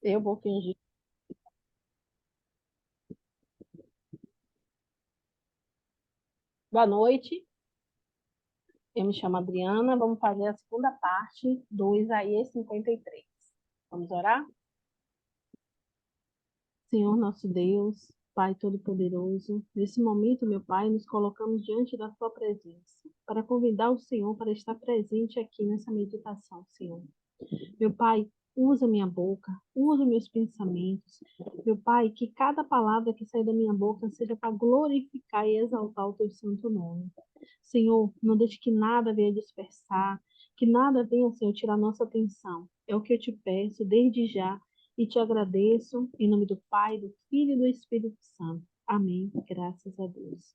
Eu vou fingir. Boa noite, eu me chamo Adriana. Vamos fazer a segunda parte do Isaías 53. Vamos orar? Senhor nosso Deus, Pai Todo-Poderoso, nesse momento, meu Pai, nos colocamos diante da Tua presença para convidar o Senhor para estar presente aqui nessa meditação, Senhor. Meu Pai, usa minha boca, usa meus pensamentos. Meu Pai, que cada palavra que sair da minha boca seja para glorificar e exaltar o teu santo nome. Senhor, não deixe que nada venha dispersar, que nada venha, Senhor, tirar nossa atenção. É o que eu te peço desde já e te agradeço em nome do Pai, do Filho e do Espírito Santo. Amém. Graças a Deus.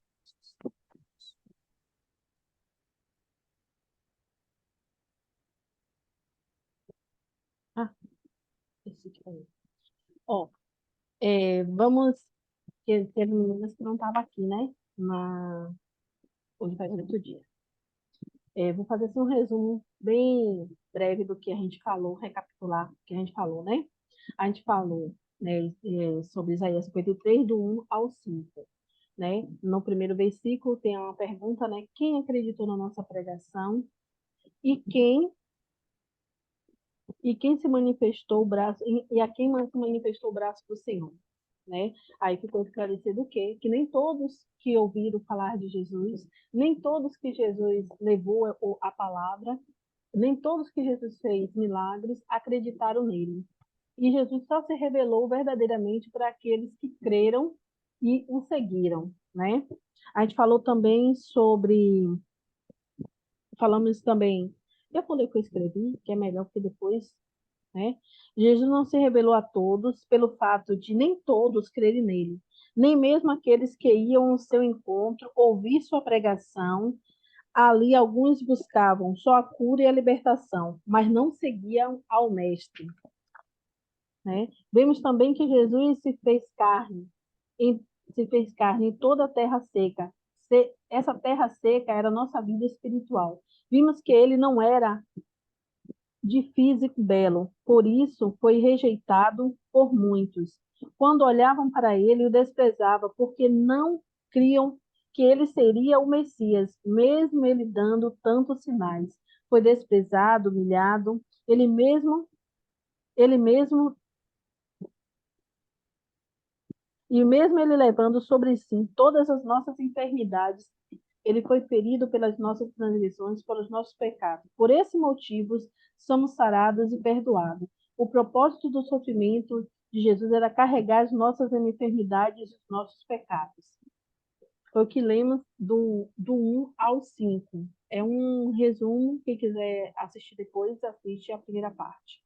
Ah, esse aqui aí. Ó, vamos. Que teve meninas que não estavam aqui, né? Hoje faz 8 dias. Vou fazer assim, um resumo bem breve do que a gente falou, recapitular o que a gente falou, né? A gente falou, né, sobre Isaías 53, do 1 ao 5, né? No primeiro versículo tem uma pergunta, né? Quem acreditou na nossa pregação e quem se manifestou o braço e a quem se manifestou o braço do Senhor, né? Aí ficou esclarecido o quê? Que nem todos que ouviram falar de Jesus, nem todos que Jesus levou a palavra, nem todos que Jesus fez milagres acreditaram nele. E Jesus só se revelou verdadeiramente para aqueles que creram e o seguiram, né? A gente falou também falamos também, eu falei o que eu escrevi, que é melhor que depois, né? Jesus não se revelou a todos pelo fato de nem todos crerem nele, nem mesmo aqueles que iam ao seu encontro ouvir sua pregação. Ali alguns buscavam só a cura e a libertação, mas não seguiam ao Mestre, né? Vemos também que Jesus em, se fez carne em toda a terra seca. Essa terra seca era a nossa vida espiritual. Vimos que ele não era de físico belo, por isso foi rejeitado por muitos. Quando olhavam para ele, o desprezavam, porque não criam que ele seria o Messias, mesmo ele dando tantos sinais. Foi desprezado, humilhado, ele mesmo, e mesmo ele levando sobre si todas as nossas enfermidades, ele foi ferido pelas nossas transgressões, pelos nossos pecados. Por esse motivo, somos sarados e perdoados. O propósito do sofrimento de Jesus era carregar as nossas enfermidades e os nossos pecados. Foi o que lemos do 1 ao 5. É um resumo. Quem quiser assistir depois, assiste a primeira parte.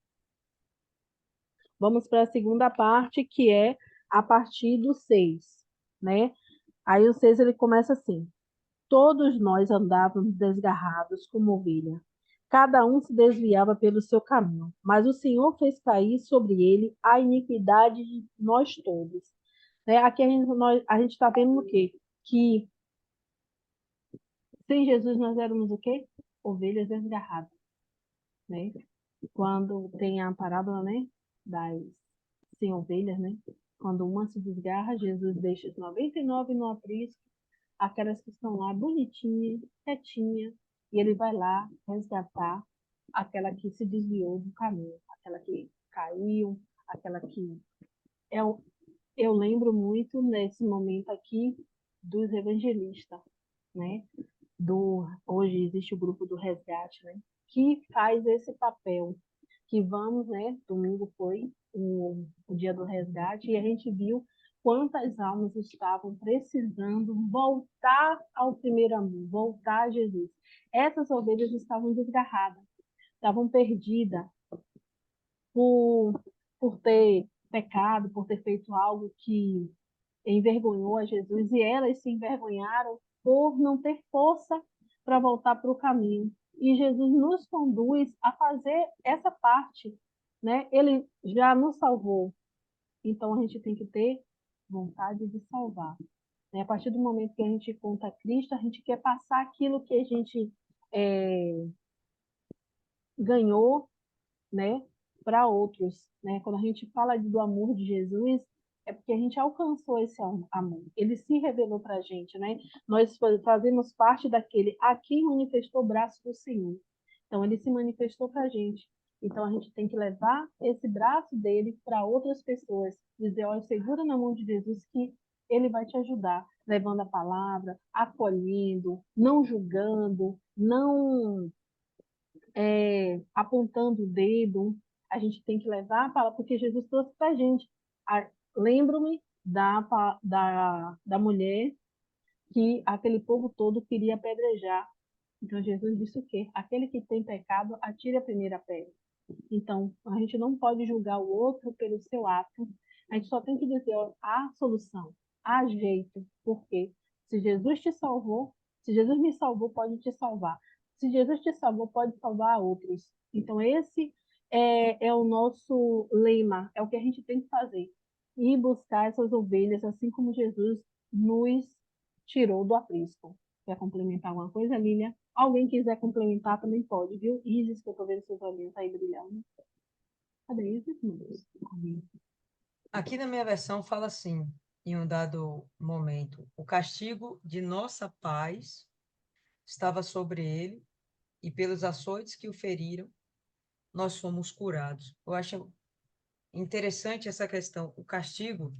Vamos para a segunda parte, que é a partir do 6, né? Aí o 6 ele começa assim: todos nós andávamos desgarrados como ovelha. Cada um se desviava pelo seu caminho, mas o Senhor fez cair sobre ele a iniquidade de nós todos. Né? Aqui a gente está vendo o quê? Que sem Jesus nós éramos o quê? Ovelhas desgarradas. Né? Quando tem a parábola, né, das 100 ovelhas, né? Quando uma se desgarra, Jesus deixa as 99 no aprisco, aquelas que estão lá bonitinhas, quietinhas, e ele vai lá resgatar aquela que se desviou do caminho, aquela que caiu, aquela que... Eu, eu lembro muito nesse momento aqui dos evangelistas, né? Hoje existe o grupo do resgate, né? Que faz esse papel, que vamos, né? Domingo foi o dia do resgate e a gente viu quantas almas estavam precisando voltar ao primeiro amor, voltar a Jesus. Essas ovelhas estavam desgarradas, estavam perdidas por, por ter pecado, por ter feito algo que envergonhou a Jesus, e elas se envergonharam por não ter força para voltar para o caminho. E Jesus nos conduz a fazer essa parte, né? Ele já nos salvou, então a gente tem que ter vontade de salvar. Né? A partir do momento que a gente conta Cristo, a gente quer passar aquilo que a gente é, ganhou, né? para outros, né? Quando a gente fala do amor de Jesus, é porque a gente alcançou esse amor. Ele se revelou para a gente, né? Nós fazemos parte daquele a quem manifestou o braço do Senhor. Então, ele se manifestou para a gente. Então, a gente tem que levar esse braço dele para outras pessoas. Dizer, olha, segura na mão de Jesus que ele vai te ajudar, levando a palavra, acolhendo, não julgando, não apontando o dedo. A gente tem que levar a palavra, porque Jesus trouxe para a gente. Lembro-me da mulher que aquele povo todo queria apedrejar. Então Jesus disse o quê? Aquele que tem pecado, atire a primeira pedra. Então, a gente não pode julgar o outro pelo seu ato. A gente só tem que dizer, ó, há solução, há jeito. Porque se Jesus te salvou, se Jesus me salvou, pode te salvar. Se Jesus te salvou, pode salvar outros. Então, esse é o nosso lema, é o que a gente tem que fazer. Ir buscar essas ovelhas, assim como Jesus nos tirou do aprisco. Quer complementar alguma coisa, Lília? Alguém quiser complementar também pode, viu? Isis, que eu tô vendo seus olhinhos aí brilhando. Cadê Isis? Meu Deus. Amém. Aqui na minha versão fala assim, em um dado momento, o castigo de nossa paz estava sobre ele, e pelos açoites que o feriram, nós fomos curados. Eu acho interessante essa questão. O castigo,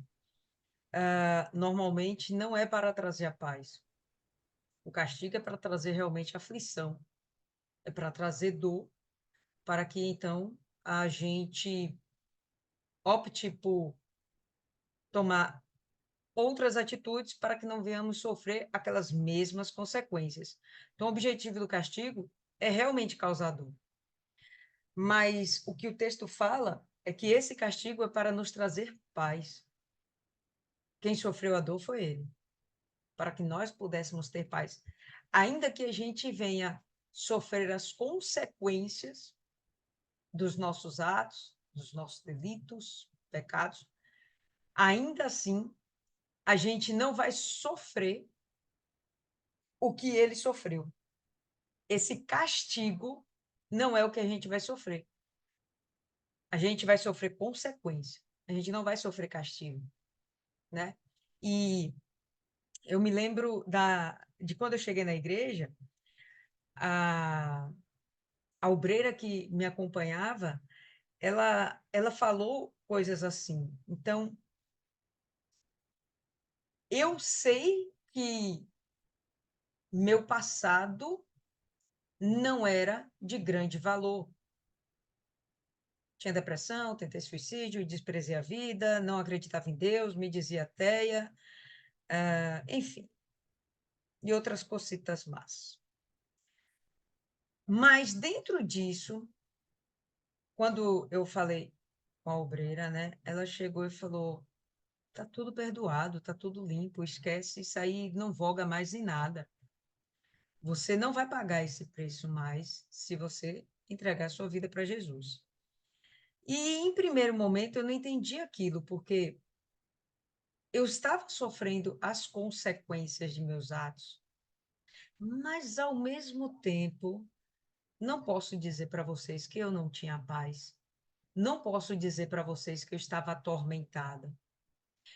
normalmente, não é para trazer a paz. O castigo é para trazer realmente aflição, é para trazer dor, para que então a gente opte por tomar outras atitudes para que não venhamos sofrer aquelas mesmas consequências. Então, o objetivo do castigo é realmente causar dor. Mas o que o texto fala é que esse castigo é para nos trazer paz. Quem sofreu a dor foi ele, para que nós pudéssemos ter paz. Ainda que a gente venha sofrer as consequências dos nossos atos, dos nossos delitos, pecados, ainda assim, a gente não vai sofrer o que ele sofreu. Esse castigo não é o que a gente vai sofrer. A gente vai sofrer consequência. A gente não vai sofrer castigo, né? E eu me lembro de quando eu cheguei na igreja, a, a obreira que me acompanhava, ela falou coisas assim. Então, eu sei que meu passado não era de grande valor. Tinha depressão, tentei suicídio, desprezei a vida, não acreditava em Deus, me dizia ateia, enfim, e outras cositas más. Mas dentro disso, quando eu falei com a obreira, né, ela chegou e falou: tá tudo perdoado, tá tudo limpo, esquece isso aí, não voga mais em nada. Você não vai pagar esse preço mais se você entregar sua vida para Jesus. E em primeiro momento eu não entendi aquilo, porque eu estava sofrendo as consequências de meus atos, mas ao mesmo tempo, não posso dizer para vocês que eu não tinha paz. Não posso dizer para vocês que eu estava atormentada.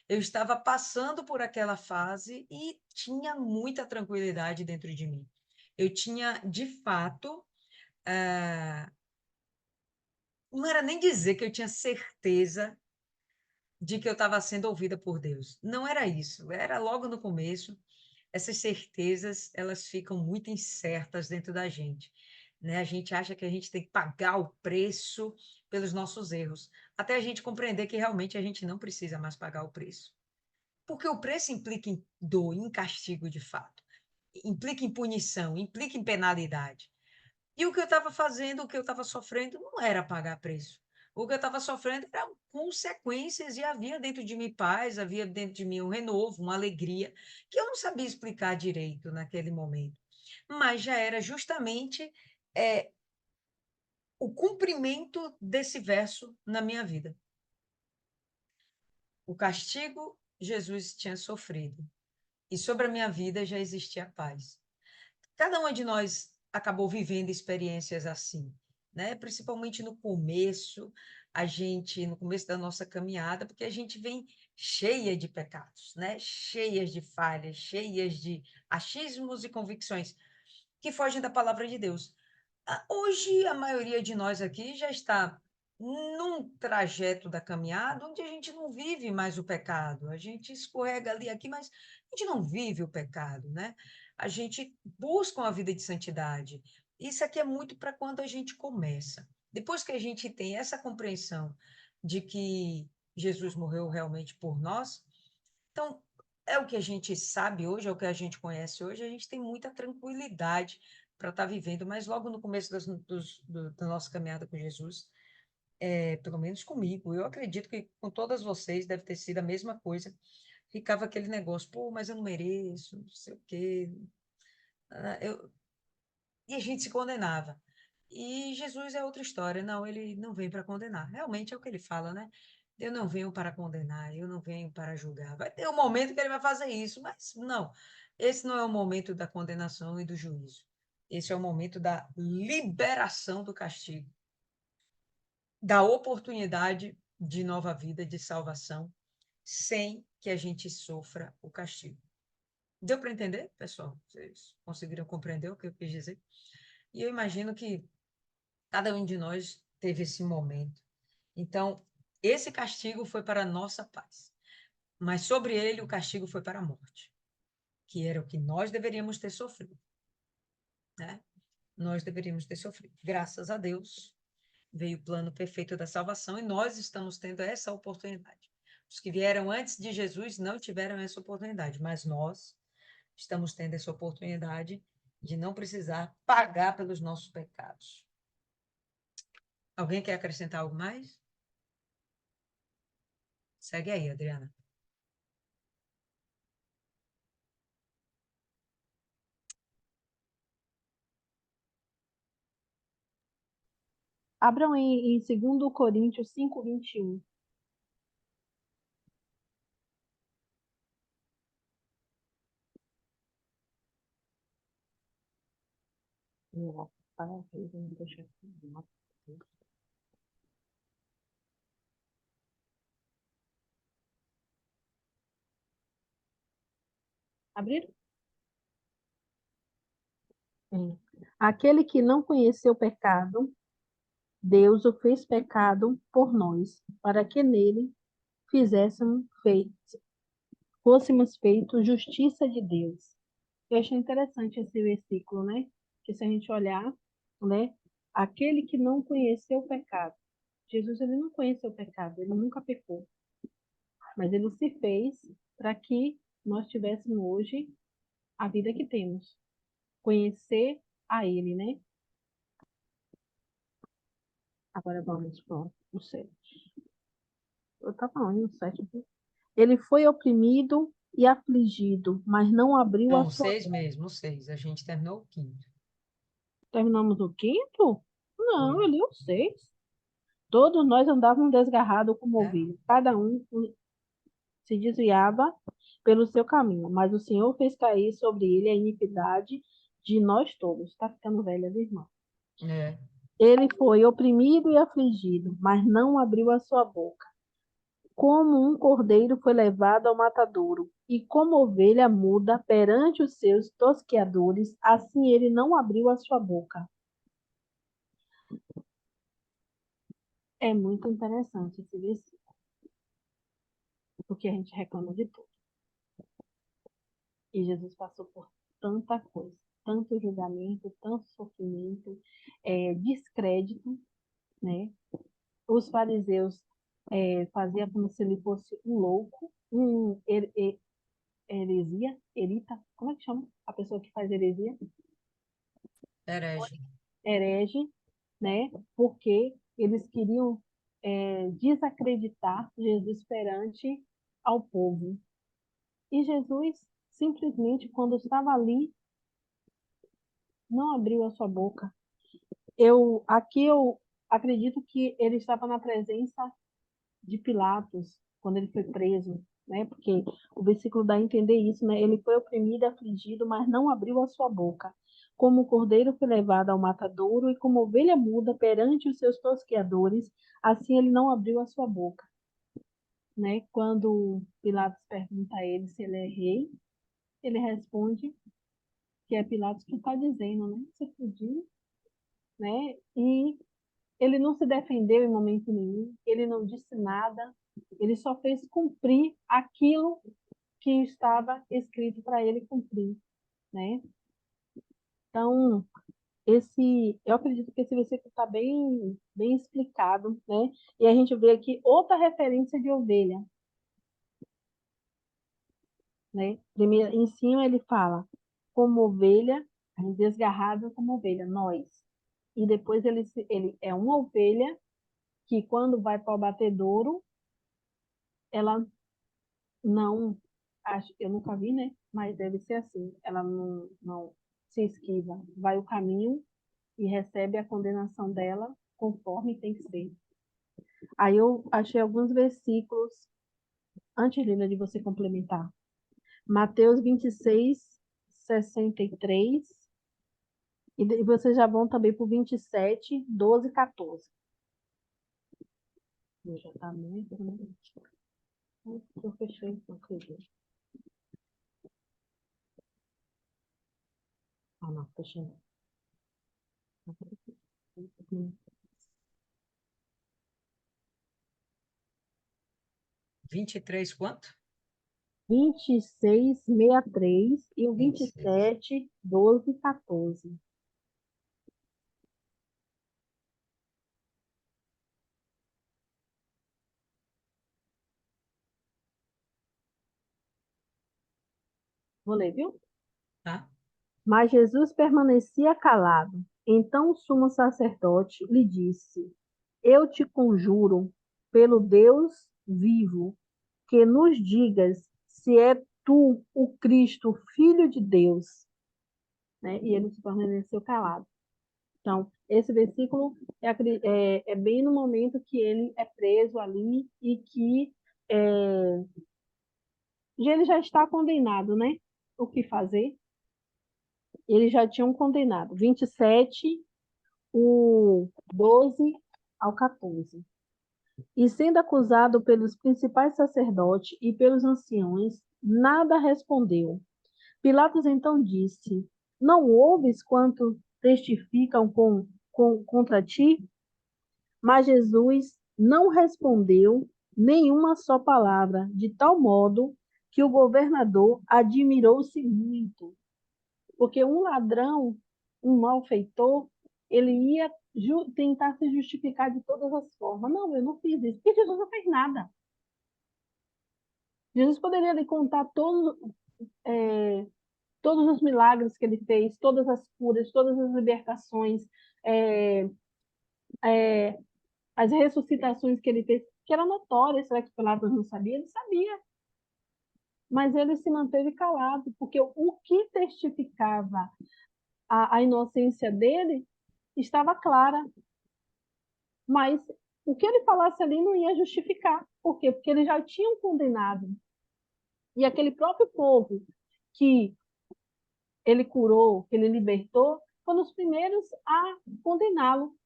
Eu estava passando por aquela fase e tinha muita tranquilidade dentro de mim. Eu tinha, de fato, não era nem dizer que eu tinha certeza de que eu estava sendo ouvida por Deus. Não era isso. Era logo no começo. Essas certezas, elas ficam muito incertas dentro da gente, né? A gente acha que a gente tem que pagar o preço pelos nossos erros, até a gente compreender que realmente a gente não precisa mais pagar o preço. Porque o preço implica em dor, em castigo de fato, implica em punição, implica em penalidade. E o que eu estava fazendo, o que eu estava sofrendo, não era pagar preço. O que eu estava sofrendo eram consequências e havia dentro de mim paz, havia dentro de mim um renovo, uma alegria, que eu não sabia explicar direito naquele momento. Mas já era justamente é, o cumprimento desse verso na minha vida. O castigo Jesus tinha sofrido e sobre a minha vida já existia paz. Cada uma de nós acabou vivendo experiências assim, né? Principalmente no começo da nossa caminhada, porque a gente vem cheia de pecados, né? Cheias de falhas, cheias de achismos e convicções que fogem da palavra de Deus. Hoje, a maioria de nós aqui já está num trajeto da caminhada onde a gente não vive mais o pecado. A gente escorrega ali aqui, mas a gente não vive o pecado, né? A gente busca uma vida de santidade. Isso aqui é muito para quando a gente começa. Depois que a gente tem essa compreensão de que Jesus morreu realmente por nós, então é o que a gente sabe hoje, é o que a gente conhece hoje, a gente tem muita tranquilidade para estar vivendo, mas logo no começo da nossa caminhada com Jesus, pelo menos comigo, eu acredito que com todas vocês deve ter sido a mesma coisa. Ficava aquele negócio, pô, mas eu não mereço, não sei o quê. E a gente se condenava. E Jesus é outra história. Não, ele não vem para condenar. Realmente é o que ele fala, né? Eu não venho para condenar, eu não venho para julgar. Vai ter um momento que ele vai fazer isso, mas não. Esse não é o momento da condenação e do juízo. Esse é o momento da liberação do castigo, da oportunidade de nova vida, de salvação, sem que a gente sofra o castigo. Deu para entender, pessoal? Vocês conseguiram compreender o que eu quis dizer? E eu imagino que cada um de nós teve esse momento. Então, esse castigo foi para a nossa paz. Mas sobre ele o castigo foi para a morte, que era o que nós deveríamos ter sofrido, né? Nós deveríamos ter sofrido. Graças a Deus, veio o plano perfeito da salvação e nós estamos tendo essa oportunidade. Os que vieram antes de Jesus não tiveram essa oportunidade, mas nós estamos tendo essa oportunidade de não precisar pagar pelos nossos pecados. Alguém quer acrescentar algo mais? Segue aí, Adriana. Abram em 2 Coríntios 5:21. Abriram? Aquele que não conheceu o pecado, Deus o fez pecado por nós, para que nele fôssemos feitos justiça de Deus. Eu achei interessante esse versículo, né? Que se a gente olhar, né? Aquele que não conheceu o pecado. Jesus, ele não conheceu o pecado, ele nunca pecou. Mas ele se fez para que nós tivéssemos hoje a vida que temos. Conhecer a ele, né? Agora vamos para o 7. Eu estava falando no 7. Ele foi oprimido e afligido, mas não abriu a Não, sua seis boca. mesmo, seis. A gente terminou o quinto. Terminamos o quinto? Foi, Não, ele é o 6. Todos nós andávamos desgarrados como né? ovelhas, cada um se desviava pelo seu caminho, mas o Senhor fez cair sobre ele a iniquidade de nós todos. Está ficando velha, irmã. É. Ele foi oprimido e afligido, mas não abriu a sua boca. Como um cordeiro foi levado ao matadouro, e como ovelha muda perante os seus tosqueadores, assim ele não abriu a sua boca. É muito interessante esse versículo, porque a gente reclama de tudo. E Jesus passou por tanta coisa, tanto julgamento, tanto sofrimento, descrédito, né? Os fariseus faziam como se ele fosse um louco, heresia, erita, como é que chama? A pessoa que faz heresia? Herege. Herege, né? Porque eles queriam desacreditar Jesus perante ao povo. E Jesus, simplesmente, quando estava ali, não abriu a sua boca. Eu acredito que ele estava na presença de Pilatos quando ele foi preso, né? Porque o versículo dá a entender isso, né? Ele foi oprimido e afligido, mas não abriu a sua boca. Como o cordeiro foi levado ao matadouro e como ovelha muda perante os seus tosqueadores, assim ele não abriu a sua boca. Né? Quando Pilatos pergunta a ele se ele é rei, ele responde que é Pilatos que está dizendo, né? Você podia, né? E ele não se defendeu em momento nenhum, ele não disse nada, ele só fez cumprir aquilo que estava escrito para ele cumprir, né? Então, eu acredito que esse versículo está bem explicado, né? E a gente vê aqui outra referência de ovelha, né? Primeiro, em cima ele fala, como ovelha, desgarrada como ovelha, nós. E depois ele é uma ovelha que quando vai para o abatedouro, ela não, eu nunca vi, né? Mas deve ser assim, ela não se esquiva, vai o caminho e recebe a condenação dela conforme tem que ser. Aí eu achei alguns versículos, antes, Lina, de você complementar. Mateus 26, 63, e vocês já vão também para o 27, 12 e 14. Já está muito, né? Eu fechei, então, acredito. Ah, não, fechei. 23 quanto? 26, 63 e o 26. 27, 12 e 14. Vou ler, viu? Tá? Mas Jesus permanecia calado. Então o sumo sacerdote lhe disse: Eu te conjuro, pelo Deus vivo, que nos digas se é tu o Cristo, filho de Deus. Né? E ele se permaneceu calado. Então, esse versículo é bem no momento que ele é preso ali e que é, ele já está condenado, né? O que fazer? Eles já tinham condenado. 27, o 12 ao 14. E sendo acusado pelos principais sacerdotes e pelos anciões, nada respondeu. Pilatos então disse: Não ouves quanto testificam contra ti? Mas Jesus não respondeu nenhuma só palavra, de tal modo que o governador admirou-se muito. Porque um ladrão, um malfeitor, ele ia tentar se justificar de todas as formas. Não, eu não fiz isso. Porque Jesus não fez nada. Jesus poderia lhe contar todos os milagres que ele fez, todas as curas, todas as libertações, é, é, as ressuscitações que ele fez, que eram notórias. Será que Pilatos não sabia? Ele sabia. Mas ele se manteve calado, porque o que testificava a inocência dele estava clara. Mas o que ele falasse ali não ia justificar. Por quê? Porque eles já tinham condenado. E aquele próprio povo que ele curou, que ele libertou, foram os primeiros a condená-lo.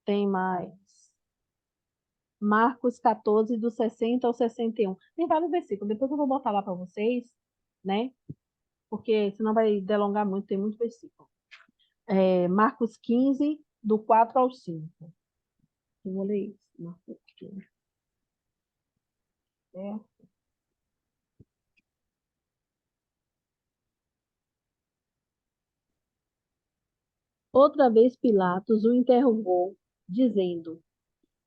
Tem mais. Marcos 14, do 60 ao 61. Tem vários versículos. Depois eu vou botar lá para vocês, né? Porque senão vai delongar muito, tem muito versículo. Marcos 15, do 4 ao 5. Eu vou ler isso. Marcos 15. Outra vez Pilatos o interrogou, dizendo: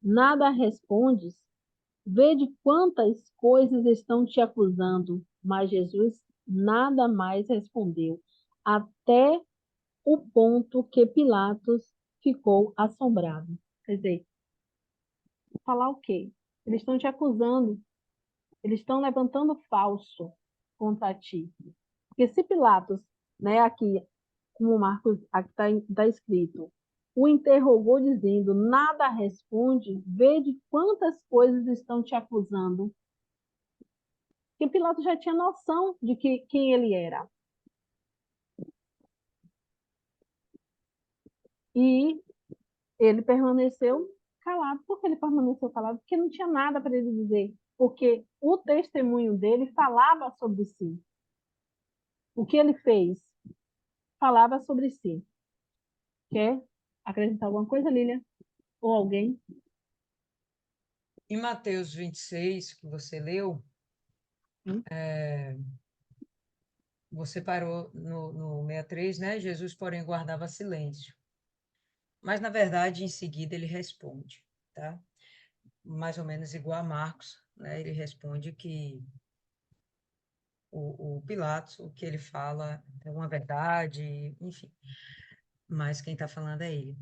Nada respondes? Vede quantas coisas estão te acusando. Mas Jesus nada mais respondeu, até o ponto que Pilatos ficou assombrado. Quer dizer, falar o quê? Eles estão te acusando, eles estão levantando falso contra ti. Porque se Pilatos, né, aqui, como Marcos, aqui está escrito, o interrogou dizendo, nada responde, vede quantas coisas estão te acusando. Porque Pilatos já tinha noção de quem ele era. E ele permaneceu calado. Por que ele permaneceu calado? Porque não tinha nada para ele dizer. Porque o testemunho dele falava sobre si. O que ele fez falava sobre si. Quer acrescentar alguma coisa, Lília? Ou alguém? Em Mateus 26, que você leu, Hum? você parou no 63, né? Jesus, porém, guardava silêncio. Mas, na verdade, em seguida, ele responde, tá? Mais ou menos igual a Marcos, né? Ele responde que o Pilatos, o que ele fala é uma verdade, enfim. Mas quem está falando é ele.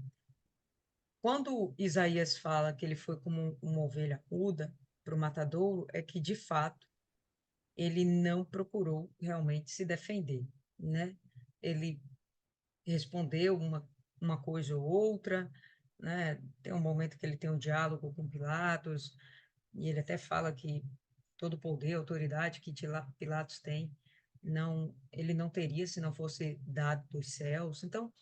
Quando Isaías fala que ele foi como uma ovelha muda para o matadouro, é que, de fato, ele não procurou realmente se defender, né? Ele respondeu uma coisa ou outra, né? Tem um momento que ele tem um diálogo com Pilatos, e ele até fala que todo poder, autoridade que Pilatos tem, ele não teria se não fosse dado dos céus. Então,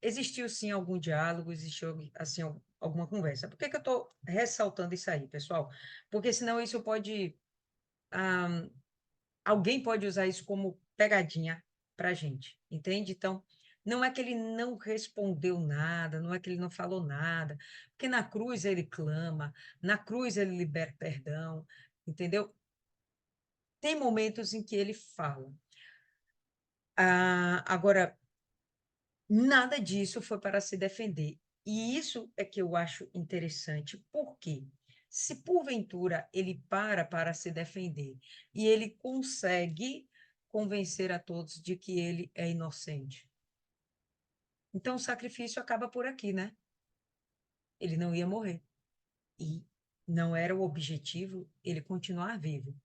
existiu sim algum diálogo, existiu assim alguma conversa. Por que que eu estou ressaltando isso aí, pessoal? Porque senão isso pode ah, alguém pode usar isso como pegadinha para a gente, entende? Então, não é que ele não respondeu nada, não é que ele não falou nada, porque na cruz ele clama, na cruz ele libera perdão, entendeu? Tem momentos em que ele fala. Agora, nada disso foi para se defender. E isso é que eu acho interessante, porque se porventura ele para se defender e ele consegue convencer a todos de que ele é inocente, então o sacrifício acaba por aqui, né? Ele não ia morrer. E não era o objetivo ele continuar vivo,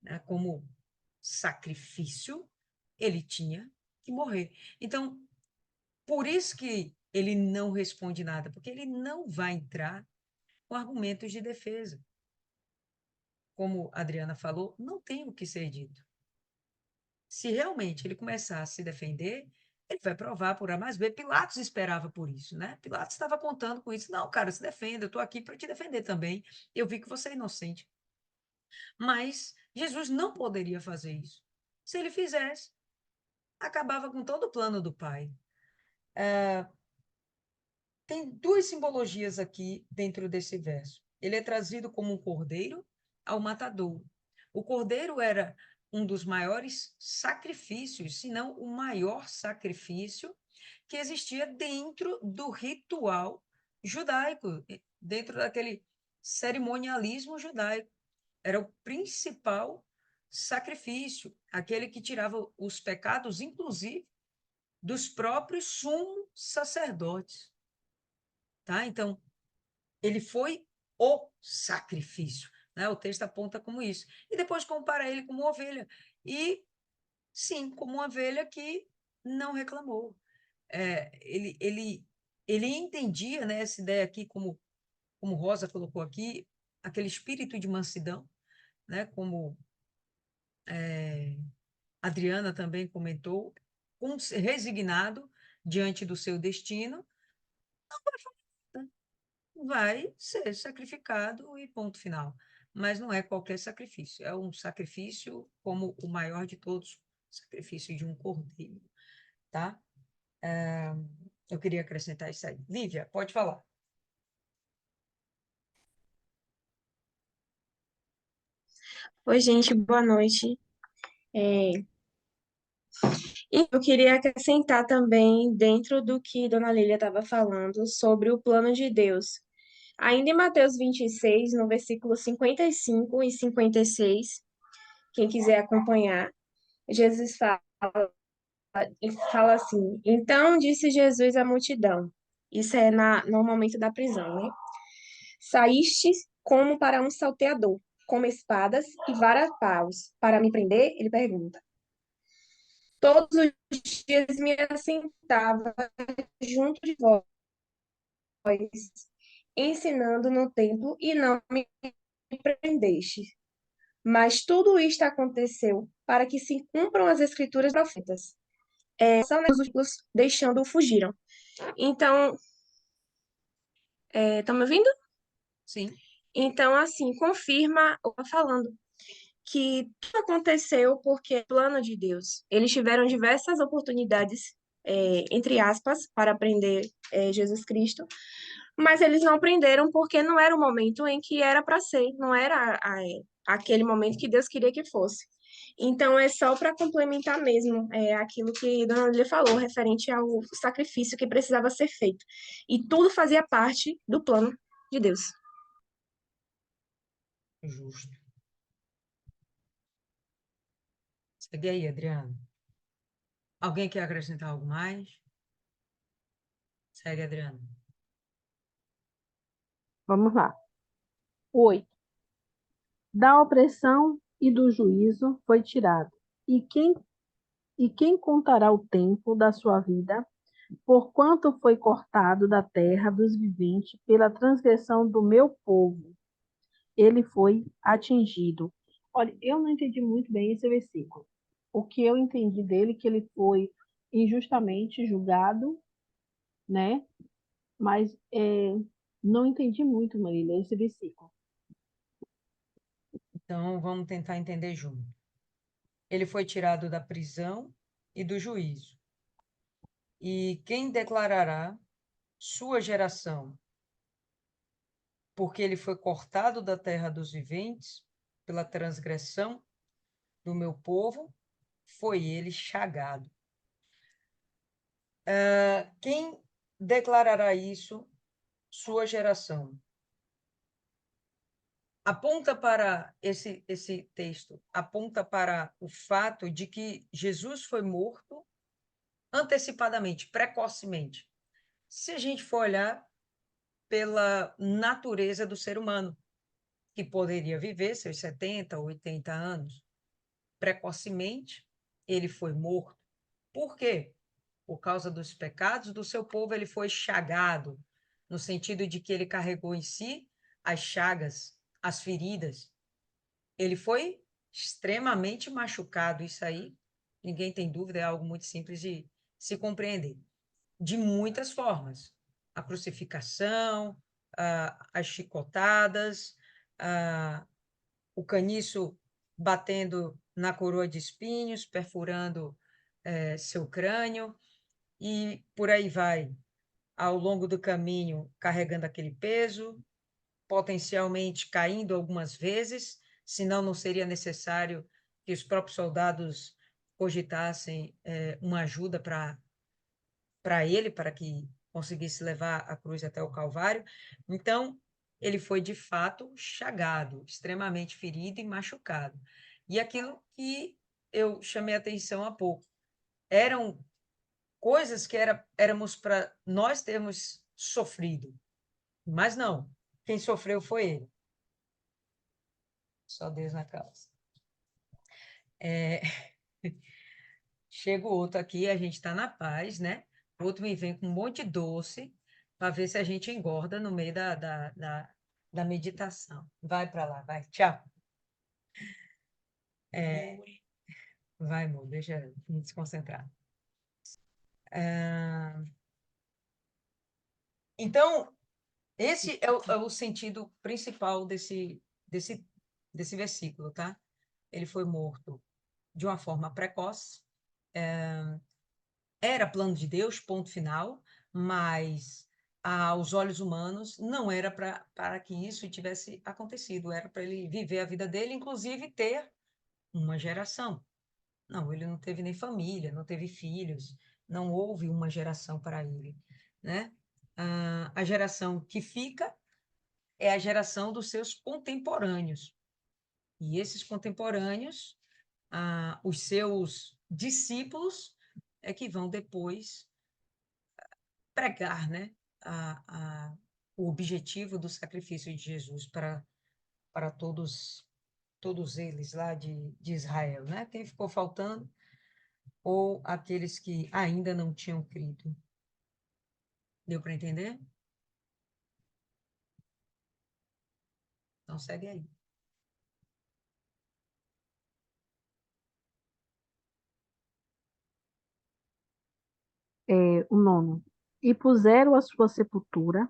né? Como sacrifício, ele tinha que morrer. Então, por isso que ele não responde nada, porque ele não vai entrar com argumentos de defesa. Como a Adriana falou, não tem o que ser dito. Se realmente ele começar a se defender, ele vai provar por A mais B. Pilatos esperava por isso, né? Pilatos estava contando com isso. Não, cara, se defenda, eu estou aqui para te defender também. Eu vi que você é inocente. Mas Jesus não poderia fazer isso. Se ele fizesse, acabava com todo o plano do Pai. Tem duas simbologias aqui dentro desse verso. Ele é trazido como um cordeiro ao matadouro. O cordeiro era um dos maiores sacrifícios, se não o maior sacrifício que existia dentro do ritual judaico, dentro daquele cerimonialismo judaico. Era o principal sacrifício, aquele que tirava os pecados, inclusive, dos próprios sumos sacerdotes. Tá? Então, ele foi o sacrifício. Né? O texto aponta como isso. E depois compara ele com uma ovelha. E, sim, como uma ovelha que não reclamou. Ele entendia, né, essa ideia aqui, como Rosa colocou aqui, aquele espírito de mansidão, né, como Adriana também comentou, resignado diante do seu destino, vai ser sacrificado e ponto final. Mas não é qualquer sacrifício, é um sacrifício como o maior de todos, sacrifício de um cordeiro, tá? Eu queria acrescentar isso aí. Lívia, pode falar. Oi, gente, boa noite. E eu queria acrescentar também, dentro do que Dona Lília estava falando, sobre o plano de Deus. Ainda em Mateus 26, no versículo 55 e 56, quem quiser acompanhar, Jesus fala assim: Então disse Jesus à multidão, isso é no momento da prisão, né? Saíste como para um salteador, com espadas e varapaus. Para me prender? Ele pergunta. Todos os dias me assentava junto de vós, ensinando no templo, e não me prendeste. Mas tudo isto aconteceu para que se cumpram as escrituras profetas. Os discípulos deixando-o fugiram. Então, estão me ouvindo? Sim. Então, assim, confirma o que eu tô falando, que tudo aconteceu porque é plano de Deus. Eles tiveram diversas oportunidades, entre aspas, para aprender Jesus Cristo, mas eles não aprenderam porque não era o momento em que era para ser, não era aquele momento que Deus queria que fosse. Então, é só para complementar mesmo aquilo que Dona Lília falou, referente ao sacrifício que precisava ser feito. E tudo fazia parte do plano de Deus. Justo. Segue aí, Adriano. Alguém quer acrescentar algo mais? Segue, Adriano. Vamos lá. 8. Da opressão e do juízo foi tirado. E quem contará o tempo da sua vida, porquanto foi cortado da terra dos viventes pela transgressão do meu povo? Ele foi atingido. Olha, eu não entendi muito bem esse versículo. O que eu entendi dele é que ele foi injustamente julgado, né? Mas não entendi muito, Marília, esse versículo. Então, vamos tentar entender junto. Ele foi tirado da prisão e do juízo. E quem declarará sua geração? Porque ele foi cortado da terra dos viventes pela transgressão do meu povo, foi ele chagado. Quem declarará isso? Sua geração. Aponta para esse texto, aponta para o fato de que Jesus foi morto antecipadamente, precocemente. Se a gente for olhar pela natureza do ser humano, que poderia viver seus 70 ou 80 anos, precocemente, ele foi morto. Por quê? Por causa dos pecados do seu povo, ele foi chagado, no sentido de que ele carregou em si as chagas, as feridas. Ele foi extremamente machucado. Isso aí, ninguém tem dúvida, é algo muito simples de se compreender. De muitas formas. A crucificação, as chicotadas, o caniço batendo na coroa de espinhos, perfurando seu crânio, e por aí vai, ao longo do caminho, carregando aquele peso, potencialmente caindo algumas vezes, senão não seria necessário que os próprios soldados cogitassem uma ajuda para ele, para que conseguisse levar a cruz até o Calvário. Então, ele foi de fato chagado, extremamente ferido e machucado. E aquilo que eu chamei a atenção há pouco, eram coisas que éramos para nós termos sofrido, mas não, quem sofreu foi ele. Só Deus na causa. Chega o outro aqui, a gente está na paz, né? O outro me vem com um monte de doce para ver se a gente engorda no meio da meditação. Vai para lá, vai. Tchau. Vai, amor, deixa eu me desconcentrar. Então, esse é o sentido principal desse versículo, tá? Ele foi morto de uma forma precoce. Era plano de Deus, ponto final, mas aos olhos humanos não era para que isso tivesse acontecido, era para ele viver a vida dele, inclusive ter uma geração. Não, ele não teve nem família, não teve filhos, não houve uma geração para ele, né? A geração que fica é a geração dos seus contemporâneos. E esses contemporâneos, os seus discípulos, é que vão depois pregar, né, o objetivo do sacrifício de Jesus para todos eles lá de Israel, né? Quem ficou faltando ou aqueles que ainda não tinham crido. Deu para entender? Então segue aí. O nono. E puseram a sua sepultura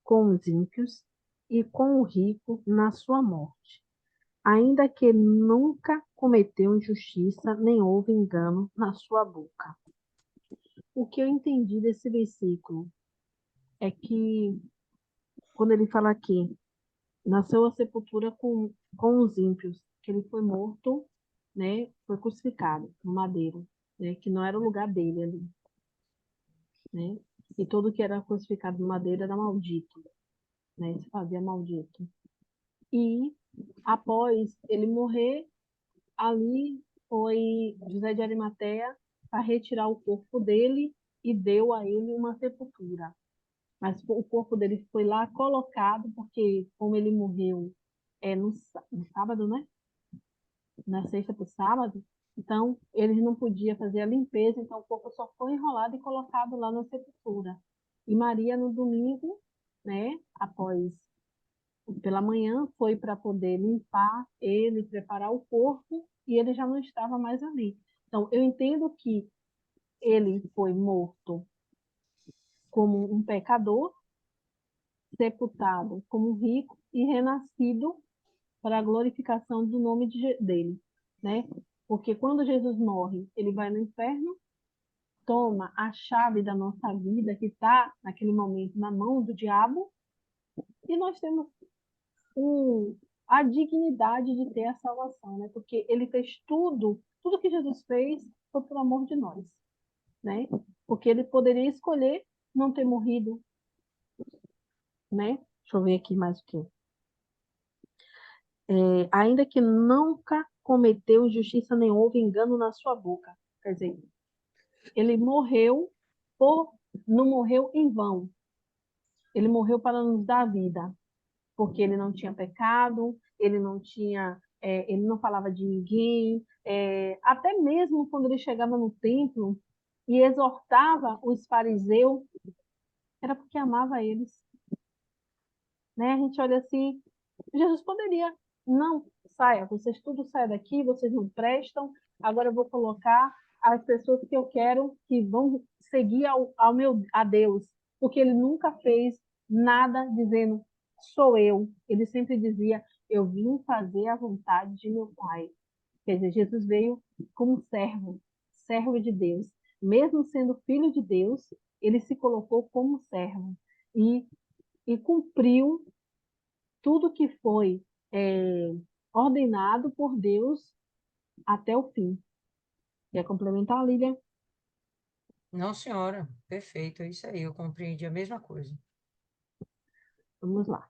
com os ímpios e com o rico na sua morte, ainda que nunca cometeu injustiça, nem houve engano na sua boca. O que eu entendi desse versículo é que, quando ele fala aqui, nasceu a sepultura com os ímpios, que ele foi morto, né? Foi crucificado no madeiro, né? Que não era o lugar dele ali, né? E todo que era crucificado no madeiro era maldito, né? Se fazia maldito. E após ele morrer, ali foi José de Arimateia para retirar o corpo dele e deu a ele uma sepultura. Mas o corpo dele foi lá colocado, porque como ele morreu no sábado, né? Na sexta para o sábado, então eles não podiam fazer a limpeza, então o corpo só foi enrolado e colocado lá na sepultura. E Maria, no domingo, né? Após pela manhã, foi para poder limpar ele, preparar o corpo, e ele já não estava mais ali. Então, eu entendo que ele foi morto como um pecador, sepultado como um rico e renascido para a glorificação do nome dele, né? Porque quando Jesus morre, ele vai no inferno, toma a chave da nossa vida, que está naquele momento na mão do diabo, e nós temos a dignidade de ter a salvação, né? Porque ele fez tudo que Jesus fez foi por amor de nós, né? Porque ele poderia escolher não ter morrido, né? Deixa eu ver aqui mais o que. Ainda que nunca cometeu injustiça nem houve engano na sua boca. Quer dizer, ele morreu não morreu em vão. Ele morreu para nos dar vida, porque ele não tinha pecado, ele não falava de ninguém, até mesmo quando ele chegava no templo e exortava os fariseus, era porque amava eles, né? A gente olha assim, Jesus poderia, não, saia, vocês tudo saem daqui, vocês não prestam, agora eu vou colocar as pessoas que eu quero que vão seguir a Deus, porque ele nunca fez nada dizendo, sou eu. Ele sempre dizia, eu vim fazer a vontade de meu Pai. Quer dizer, Jesus veio como servo, servo de Deus. Mesmo sendo filho de Deus, ele se colocou como servo e, e cumpriu tudo que foi é, ordenado por Deus até o fim. Quer complementar, Lilian? Não, senhora, perfeito, é isso aí, eu compreendi a mesma coisa. Vamos lá.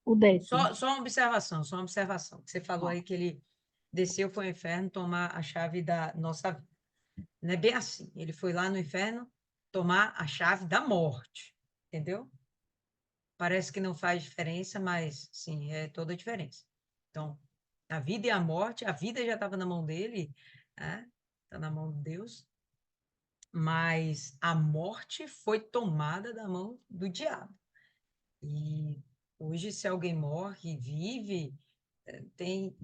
O 10º. Só uma observação, que você falou aí que ele desceu para o inferno tomar a chave da nossa vida. Não é bem assim, ele foi lá no inferno tomar a chave da morte, entendeu? Parece que não faz diferença, mas sim, é toda a diferença. Então, a vida e a morte, a vida já estava na mão dele, né? Está na mão de Deus, mas a morte foi tomada da mão do diabo. E hoje, se alguém morre e vive, tem,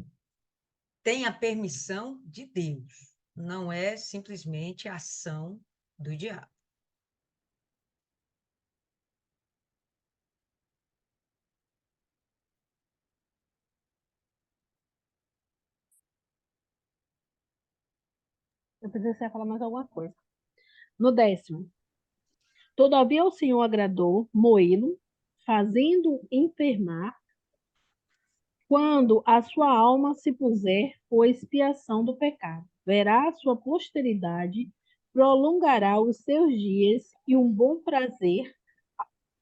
tem a permissão de Deus, não é simplesmente a ação do diabo. Eu pensei que você ia falar mais alguma coisa. No 10º. Todavia o Senhor agradou moê-lo, fazendo enfermar, quando a sua alma se puser por expiação do pecado. Verá a sua posteridade, prolongará os seus dias, e um bom prazer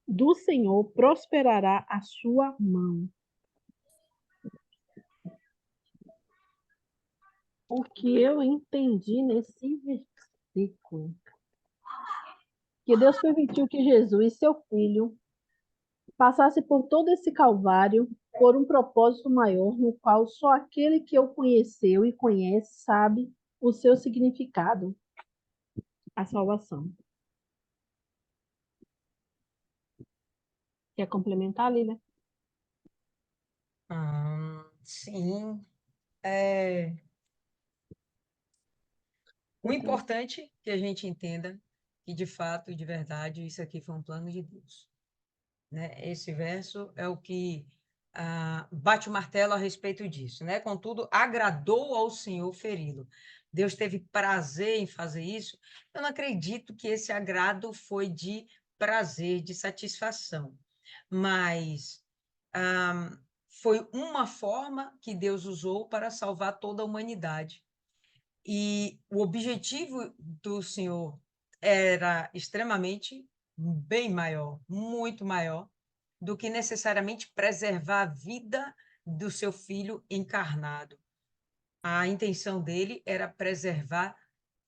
do Senhor prosperará a sua mão. O que eu entendi nesse versículo, que Deus permitiu que Jesus, seu filho, passasse por todo esse calvário por um propósito maior, no qual só aquele que o conheceu e conhece sabe o seu significado, a salvação. Quer complementar, Lília? Sim. O Então, importante é que a gente entenda que, de fato, de verdade, isso aqui foi um plano de Deus, né? Esse verso é o que bate o martelo a respeito disso, né? Contudo, agradou ao Senhor feri-lo. Deus teve prazer em fazer isso. Eu não acredito que esse agrado foi de prazer, de satisfação, mas foi uma forma que Deus usou para salvar toda a humanidade. E o objetivo do Senhor era extremamente bem maior, muito maior, do que necessariamente preservar a vida do seu filho encarnado. A intenção dele era preservar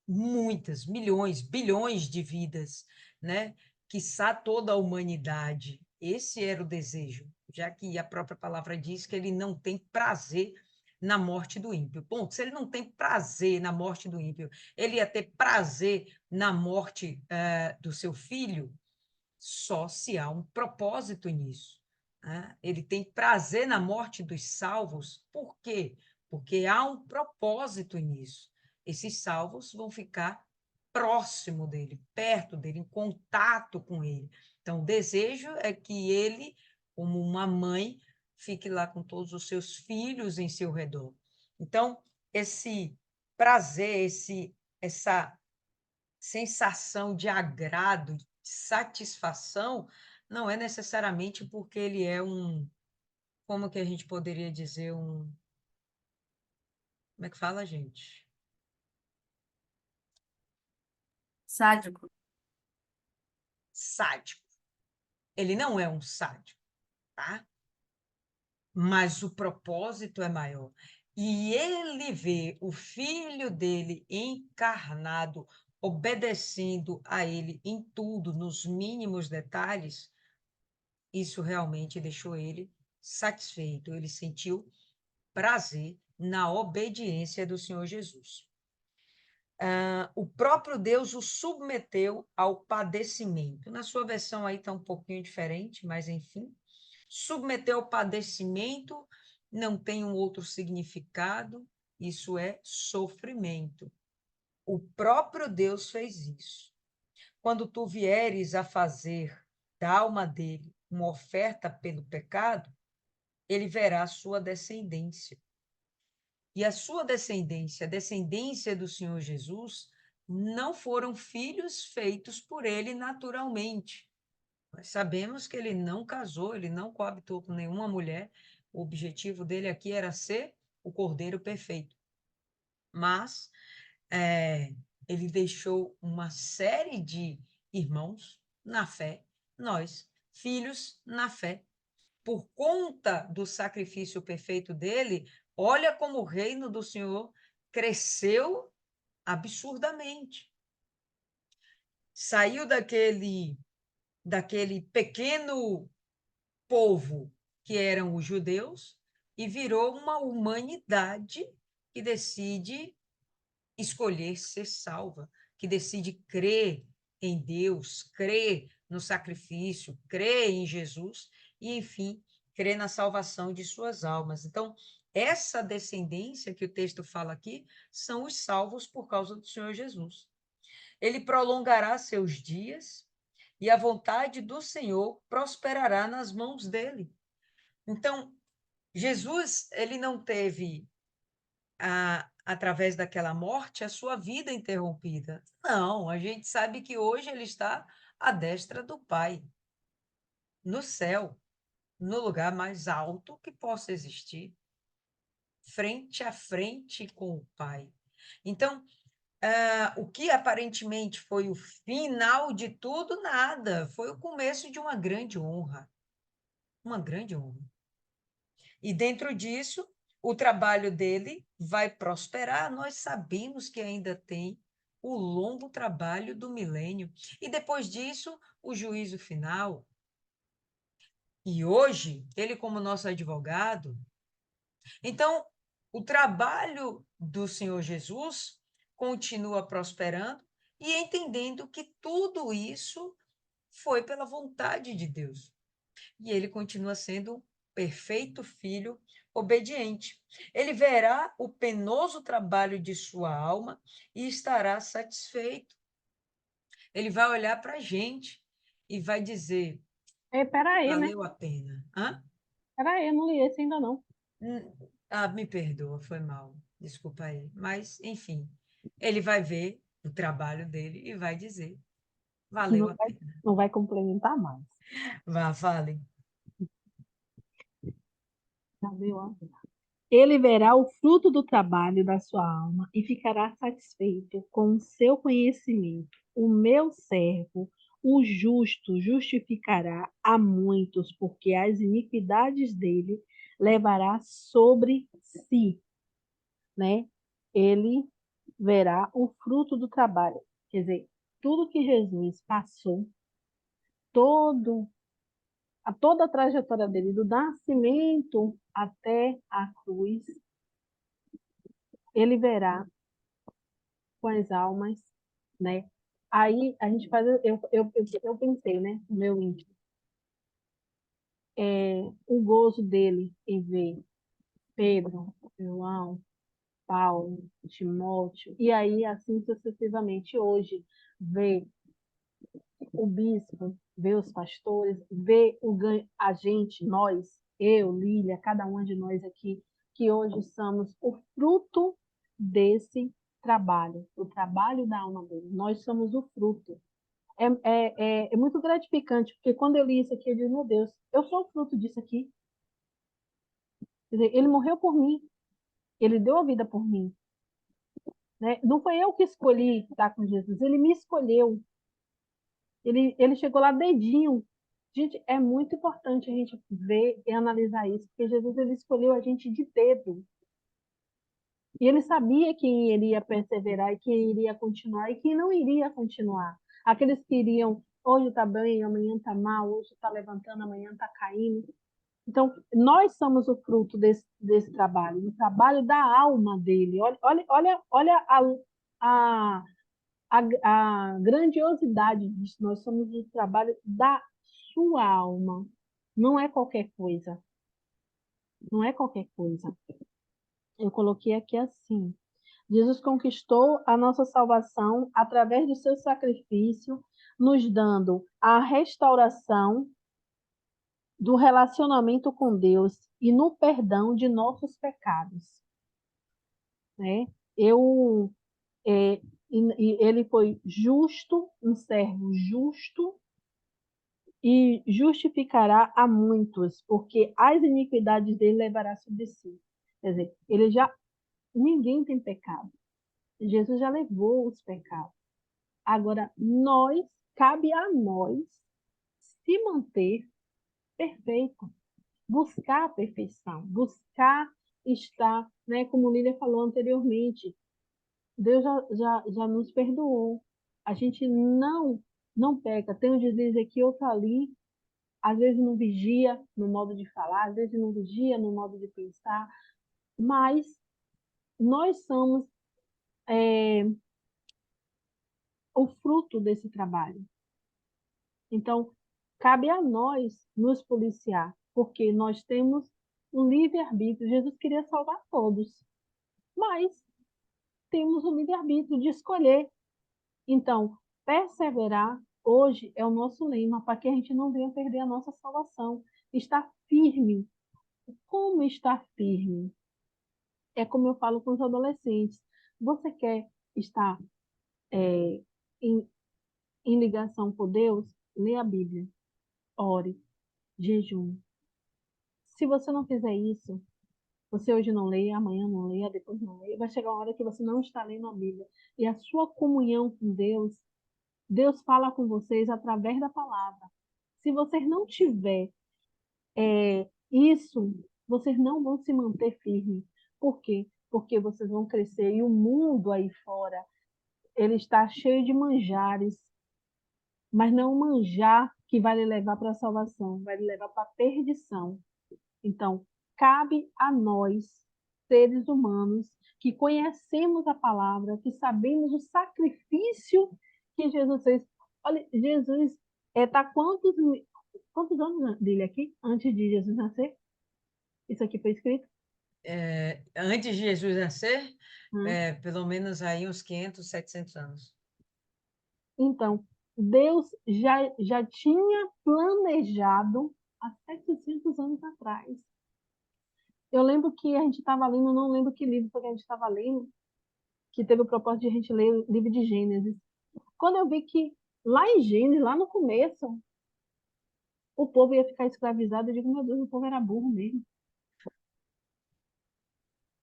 muitas, milhões, bilhões de vidas, né? Quiçá toda a humanidade. Esse era o desejo, já que a própria palavra diz que ele não tem prazer na morte do ímpio. Ponto. Se ele não tem prazer na morte do ímpio, ele ia ter prazer na morte do seu filho, só se há um propósito nisso, né? Ele tem prazer na morte dos salvos, por quê? Porque há um propósito nisso. Esses salvos vão ficar próximo dele, perto dele, em contato com ele. Então, o desejo é que ele, como uma mãe, fique lá com todos os seus filhos em seu redor. Então, esse prazer, essa sensação de agrado, de satisfação, não é necessariamente porque ele é como que a gente poderia dizer, como é que fala, gente? Sádico. Sádico. Ele não é um sádico, tá? Mas o propósito é maior. E ele vê o filho dele encarnado, obedecendo a ele em tudo, nos mínimos detalhes, isso realmente deixou ele satisfeito, ele sentiu prazer na obediência do Senhor Jesus. O próprio Deus o submeteu ao padecimento. Na sua versão aí está um pouquinho diferente, mas enfim. Submeteu ao padecimento não tem um outro significado, isso é sofrimento. O próprio Deus fez isso. Quando tu vieres a fazer da alma dele uma oferta pelo pecado, ele verá a sua descendência. E a sua descendência, a descendência do Senhor Jesus, não foram filhos feitos por ele naturalmente. Nós sabemos que ele não casou, ele não coabitou com nenhuma mulher. O objetivo dele aqui era ser o Cordeiro perfeito. Mas ele deixou uma série de irmãos na fé, nós, filhos na fé. Por conta do sacrifício perfeito dele, olha como o reino do Senhor cresceu absurdamente. Saiu daquele pequeno povo que eram os judeus e virou uma humanidade que decide escolher ser salva, que decide crer em Deus, crer no sacrifício, crer em Jesus e, enfim, crer na salvação de suas almas. Então, essa descendência que o texto fala aqui são os salvos por causa do Senhor Jesus. Ele prolongará seus dias e a vontade do Senhor prosperará nas mãos dele. Então, Jesus, ele não teve através daquela morte, a sua vida interrompida. Não, a gente sabe que hoje ele está à destra do Pai, no céu, no lugar mais alto que possa existir, frente a frente com o Pai. Então, o que aparentemente foi o final de tudo, nada, foi o começo de uma grande honra. Uma grande honra. E dentro disso, o trabalho dele vai prosperar. Nós sabemos que ainda tem o longo trabalho do milênio. E depois disso, o juízo final. E hoje, ele como nosso advogado. Então, o trabalho do Senhor Jesus continua prosperando e entendendo que tudo isso foi pela vontade de Deus. E ele continua sendo um perfeito filho obediente. Ele verá o penoso trabalho de sua alma e estará satisfeito. Ele vai olhar para a gente e vai dizer, Peraí, né? valeu a pena. Hã? Peraí, eu não li esse ainda não. Me perdoa, foi mal. Desculpa aí. Mas, enfim, ele vai ver o trabalho dele e vai dizer, valeu Não a vai, pena. não vai complementar mais. Vá, fale. Sabe, ó? Ele verá o fruto do trabalho da sua alma e ficará satisfeito com o seu conhecimento. O meu servo, o justo, justificará a muitos, porque as iniquidades dele levará sobre si, né? Ele verá o fruto do trabalho. Quer dizer, tudo que Jesus passou, todo toda a trajetória dele, do nascimento até a cruz, ele verá com as almas, né? Aí a gente faz, eu pensei, né, no meu íntimo, o gozo dele em ver Pedro, João, Paulo, Timóteo, e aí assim sucessivamente hoje, ver o bispo, ver os pastores, ver a gente, nós, eu, Lília, cada uma de nós aqui, que hoje somos o fruto desse trabalho, o trabalho da alma dele. Nós somos o fruto. É muito gratificante, porque quando eu li isso aqui, eu disse, meu Deus, eu sou o fruto disso aqui. Quer dizer, ele morreu por mim, ele deu a vida por mim. Né? Não foi eu que escolhi estar com Jesus, ele me escolheu. Ele chegou lá dedinho. Gente, é muito importante a gente ver e analisar isso, porque Jesus ele escolheu a gente de dedo. E ele sabia quem iria perseverar e quem iria continuar e quem não iria continuar. Aqueles que iriam, hoje está bem, amanhã está mal, hoje está levantando, amanhã está caindo. Então, nós somos o fruto desse trabalho, do trabalho da alma dele. Olha a, a grandiosidade disso. Nós somos o trabalho da sua alma. Não é qualquer coisa. Não é qualquer coisa. Eu coloquei aqui assim. Jesus conquistou a nossa salvação através do seu sacrifício, nos dando a restauração do relacionamento com Deus e no perdão de nossos pecados. Né? Eu, é, e ele foi justo, um servo justo, e justificará a muitos, porque as iniquidades dele levará sobre si. Quer dizer, ele já ninguém tem pecado. Jesus já levou os pecados. Agora cabe a nós se manter perfeito, buscar a perfeição, buscar estar, né, como Lília falou anteriormente, Deus já nos perdoou. A gente não peca. Tem um deslize aqui, outro ali, às vezes não vigia no modo de falar, às vezes não vigia no modo de pensar, mas nós somos o fruto desse trabalho. Então, cabe a nós nos policiar, porque nós temos um livre-arbítrio. Jesus queria salvar todos, mas temos o livre-arbítrio de escolher. Então, perseverar hoje é o nosso lema, para que a gente não venha perder a nossa salvação. Estar firme. Como estar firme? É como eu falo com os adolescentes. Você quer estar em, em ligação com Deus? Lê a Bíblia, ore, jejum. Se você não fizer isso, você hoje não lê, amanhã não lê, depois não lê, vai chegar uma hora que você não está lendo a Bíblia. E a sua comunhão com Deus, Deus fala com vocês através da palavra. Se vocês não tiver isso, vocês não vão se manter firmes. Por quê? Porque vocês vão crescer e o mundo aí fora, ele está cheio de manjares, mas não um manjar que vai lhe levar para a salvação, vai lhe levar para a perdição. Então, cabe a nós, seres humanos, que conhecemos a palavra, que sabemos o sacrifício que Jesus fez. Olha, Jesus está quantos anos dele aqui, antes de Jesus nascer? Isso aqui foi escrito? Antes de Jesus nascer, Hum. pelo menos aí uns 500, 700 anos. Então, Deus já tinha planejado há 700 anos atrás. Eu lembro que a gente estava lendo, não lembro que livro foi que a gente estava lendo, que teve o propósito de a gente ler o livro de Gênesis. Quando eu vi que lá em Gênesis, lá no começo, o povo ia ficar escravizado, eu digo, meu Deus, o povo era burro mesmo.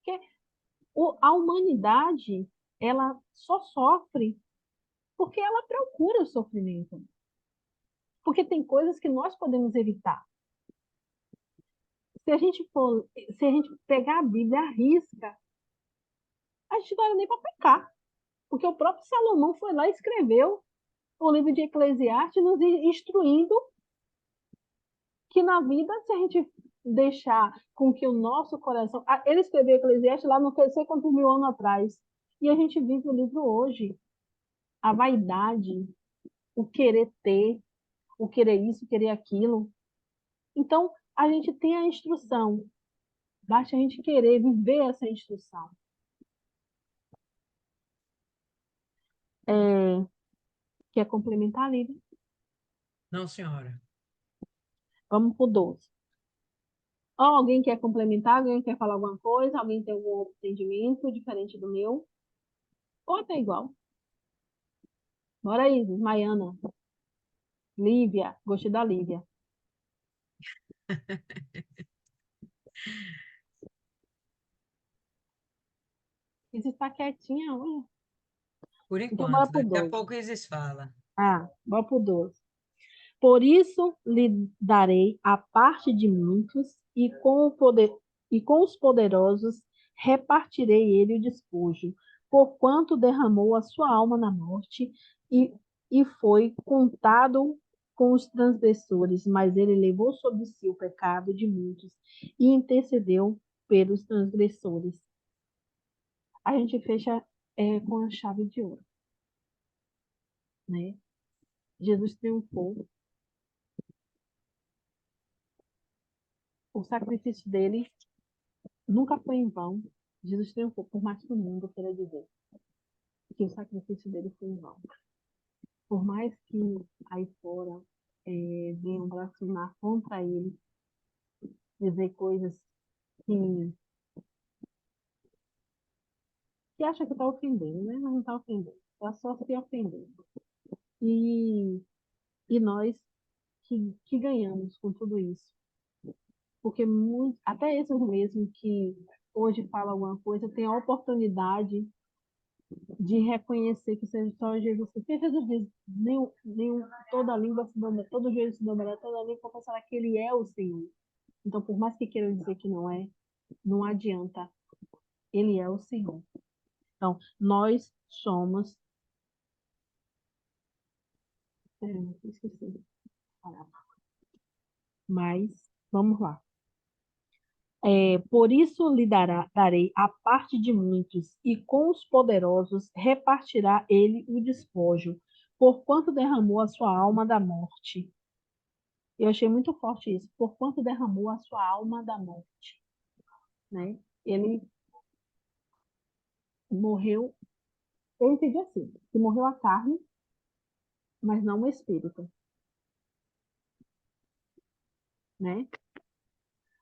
Porque a humanidade, ela só sofre porque ela procura o sofrimento. Porque tem coisas que nós podemos evitar. Se a gente pegar a Bíblia à risca, a gente não vai nem para pecar. Porque o próprio Salomão foi lá e escreveu o livro de Eclesiastes, nos instruindo que na vida, se a gente deixar com que o nosso coração. Ele escreveu Eclesiastes lá não sei quantos mil anos atrás. E a gente vive o livro hoje. A vaidade, o querer ter, o querer isso, o querer aquilo. Então, a gente tem a instrução. Basta a gente querer viver essa instrução. Quer complementar, Lívia? Não, senhora. Vamos para o 12. Alguém quer complementar? Alguém quer falar alguma coisa? Alguém tem algum outro entendimento diferente do meu? Ou até igual? Bora aí, Maiana. Lívia. Gostei da Lívia. Isis está quietinha, olha. Por Então, bora enquanto, pro daqui a 12. pouco Isis fala. Bora pro 12. Por isso lhe darei a parte de muitos, e com os poderosos repartirei ele o despojo, porquanto derramou a sua alma na morte e, e foi contado com os transgressores, mas ele levou sobre si o pecado de muitos e intercedeu pelos transgressores. A gente fecha com a chave de ouro, né? Jesus triunfou. O sacrifício dele nunca foi em vão. Jesus triunfou, por mais que o mundo queira dizer que o sacrifício dele foi em vão. Por mais que aí fora venham blasfemar contra ele, dizer coisas que, que acha que está ofendendo, né? Mas não está ofendendo, está só se ofendendo. E, e nós que ganhamos com tudo isso. Porque até esses mesmos que hoje falam alguma coisa, têm a oportunidade de reconhecer que seja só Jesus. Porque Jesus diz, toda língua se dobra, todo joelho se dobrará, toda língua confessará que ele é o Senhor. Então, por mais que queiram dizer que não é, não adianta. Ele é o Senhor. Então, nós somos. Esqueci. Mas, vamos lá. Por isso lhe darei a parte de muitos, e com os poderosos repartirá ele o despojo, porquanto derramou a sua alma da morte. Eu achei muito forte isso, porquanto derramou a sua alma da morte. Né? Ele morreu, eu entendi assim, que morreu a carne, mas não o espírito. Né?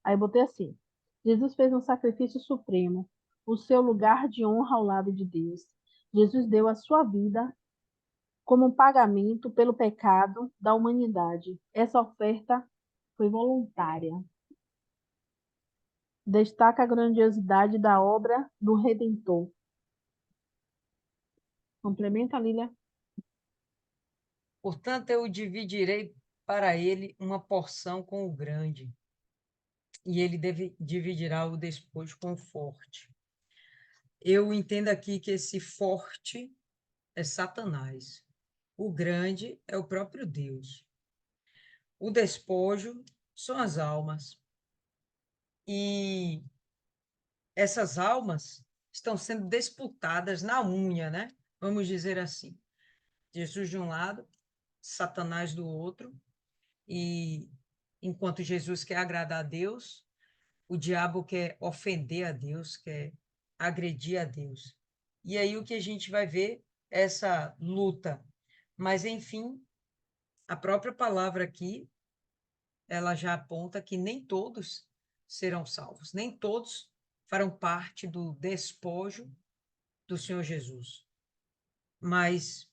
Aí eu botei assim, Jesus fez um sacrifício supremo, o seu lugar de honra ao lado de Deus. Jesus deu a sua vida como um pagamento pelo pecado da humanidade. Essa oferta foi voluntária. Destaca a grandiosidade da obra do Redentor. Complementa, Lília. Portanto, eu dividirei para ele uma porção com o grande, e ele dividirá o despojo com o forte. Eu entendo aqui que esse forte é Satanás. O grande é o próprio Deus. O despojo são as almas. E essas almas estão sendo disputadas na unha, né? Vamos dizer assim. Jesus de um lado, Satanás do outro, e enquanto Jesus quer agradar a Deus, o diabo quer ofender a Deus, quer agredir a Deus. E aí o que a gente vai ver é essa luta Mas, enfim, a própria palavra aqui, ela já aponta que nem todos serão salvos, nem todos farão parte do despojo do Senhor Jesus. Mas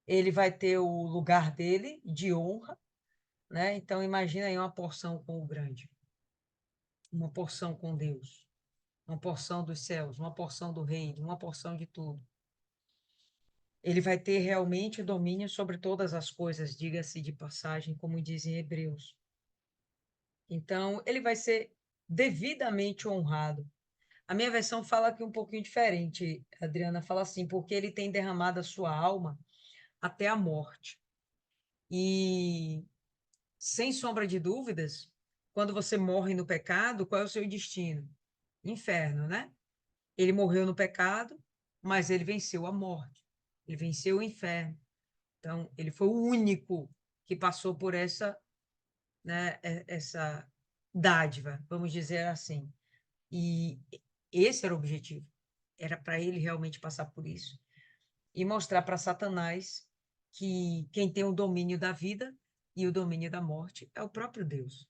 ele vai ter o lugar dele de honra, né? Então, imagina aí uma porção com o grande, uma porção com Deus, uma porção dos céus, uma porção do reino, uma porção de tudo. Ele vai ter realmente o domínio sobre todas as coisas, diga-se de passagem, como dizem Hebreus. Então, ele vai ser devidamente honrado. A minha versão fala aqui um pouquinho diferente, Adriana, fala assim, porque ele tem derramado a sua alma até a morte. E, sem sombra de dúvidas, quando você morre no pecado, qual é o seu destino? Inferno, né? Ele morreu no pecado, mas ele venceu a morte. Ele venceu o inferno. Então, ele foi o único que passou por essa, né, essa dádiva, vamos dizer assim. E esse era o objetivo. Era para ele realmente passar por isso e mostrar para Satanás que quem tem o domínio da vida e o domínio da morte é o próprio Deus.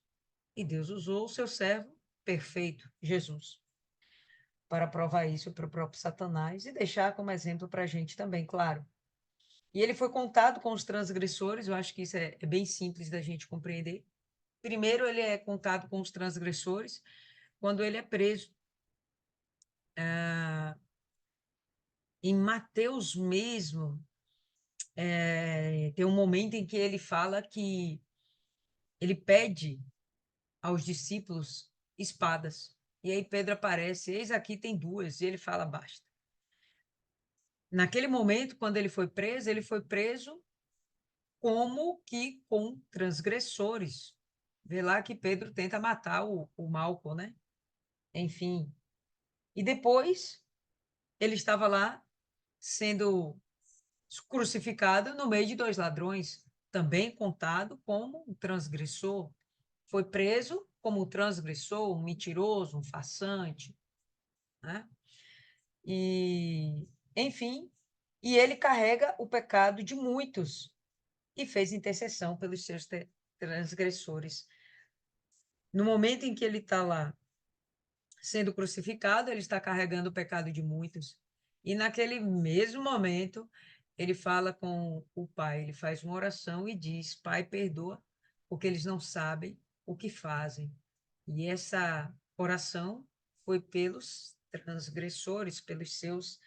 E Deus usou o seu servo perfeito, Jesus, para provar isso para o próprio Satanás e deixar como exemplo para a gente também, claro. E ele foi contado com os transgressores, eu acho que isso é bem simples da gente compreender. Primeiro, ele é contado com os transgressores quando ele é preso. Em Mateus mesmo, tem um momento em que ele fala que ele pede aos discípulos espadas. E aí Pedro aparece, eis aqui tem duas, e ele fala, basta. Naquele momento, quando ele foi preso como que com transgressores. Vê lá que Pedro tenta matar o Malco, né? Enfim. E depois ele estava lá sendo crucificado no meio de dois ladrões, também contado como um transgressor. Foi preso como um transgressor, um mentiroso, um farsante, né? E, enfim, e ele carrega o pecado de muitos e fez intercessão pelos seus transgressores. No momento em que ele está lá sendo crucificado, ele está carregando o pecado de muitos. E naquele mesmo momento, ele fala com o Pai, ele faz uma oração e diz: Pai, perdoa, porque eles não sabem o que fazem. E essa oração foi pelos transgressores, pelos seus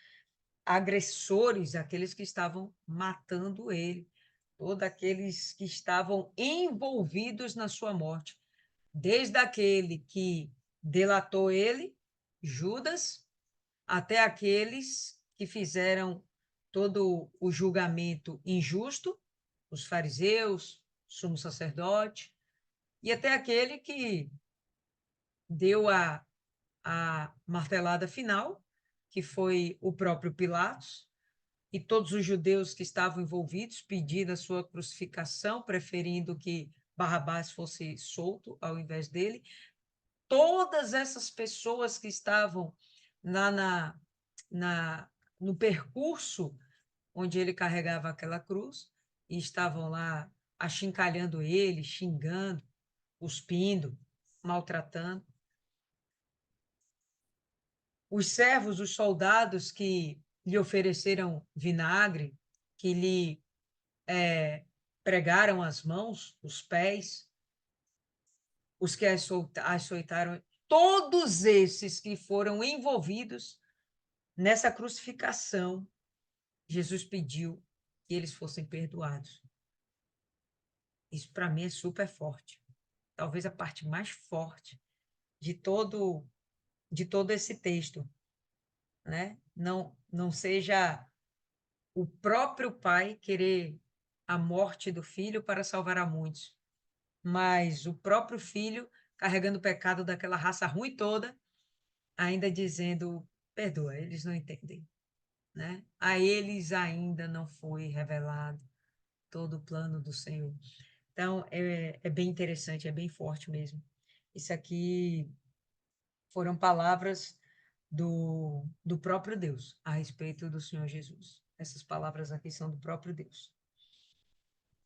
agressores, aqueles que estavam matando ele, todos aqueles que estavam envolvidos na sua morte, desde aquele que delatou ele, Judas, até aqueles que fizeram todo o julgamento injusto, os fariseus, sumo sacerdote, e até aquele que deu a martelada final, que foi o próprio Pilatos, e todos os judeus que estavam envolvidos pedindo a sua crucificação, preferindo que Barrabás fosse solto ao invés dele. Todas essas pessoas que estavam lá no percurso onde ele carregava aquela cruz e estavam lá achincalhando ele, xingando, cuspindo, maltratando. Os servos, os soldados que lhe ofereceram vinagre, que lhe pregaram as mãos, os pés, os que açoitaram, todos esses que foram envolvidos nessa crucificação, Jesus pediu que eles fossem perdoados. Isso para mim é super forte. Talvez a parte mais forte de todo esse texto, né? Não seja o próprio pai querer a morte do filho para salvar a muitos, mas o próprio filho carregando o pecado daquela raça ruim toda, ainda dizendo, perdoa, eles não entendem, né? A eles ainda não foi revelado todo o plano do Senhor. Então, é bem interessante, é bem forte mesmo. Isso aqui foram palavras do próprio Deus a respeito do Senhor Jesus. Essas palavras aqui são do próprio Deus.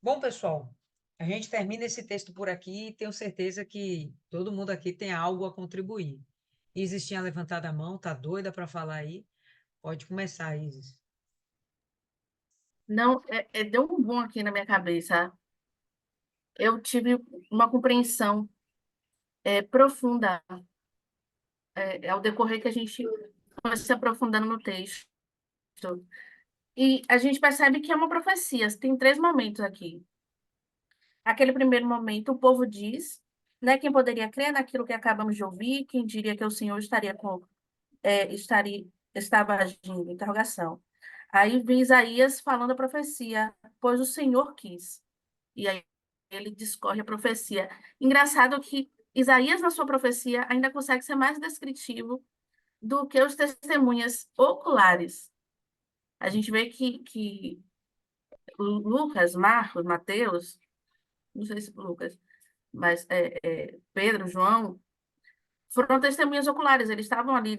Bom, pessoal, a gente termina esse texto por aqui e tenho certeza que todo mundo aqui tem algo a contribuir. Isis tinha levantado a mão, tá doida para falar aí? Pode começar, Isis. Não, deu um boom aqui na minha cabeça. Eu tive uma compreensão profunda ao decorrer que a gente foi se aprofundando no texto. E a gente percebe que é uma profecia. Tem três momentos aqui. Aquele primeiro momento, o povo diz, né, quem poderia crer naquilo que acabamos de ouvir, quem diria que o Senhor estava agindo, interrogação. Aí vem Isaías falando a profecia, pois o Senhor quis. E aí ele discorre a profecia. Engraçado que Isaías, na sua profecia, ainda consegue ser mais descritivo do que os testemunhas oculares. A gente vê que Lucas, Marcos, Mateus, não sei se Lucas, mas Pedro, João, foram testemunhas oculares. Eles estavam ali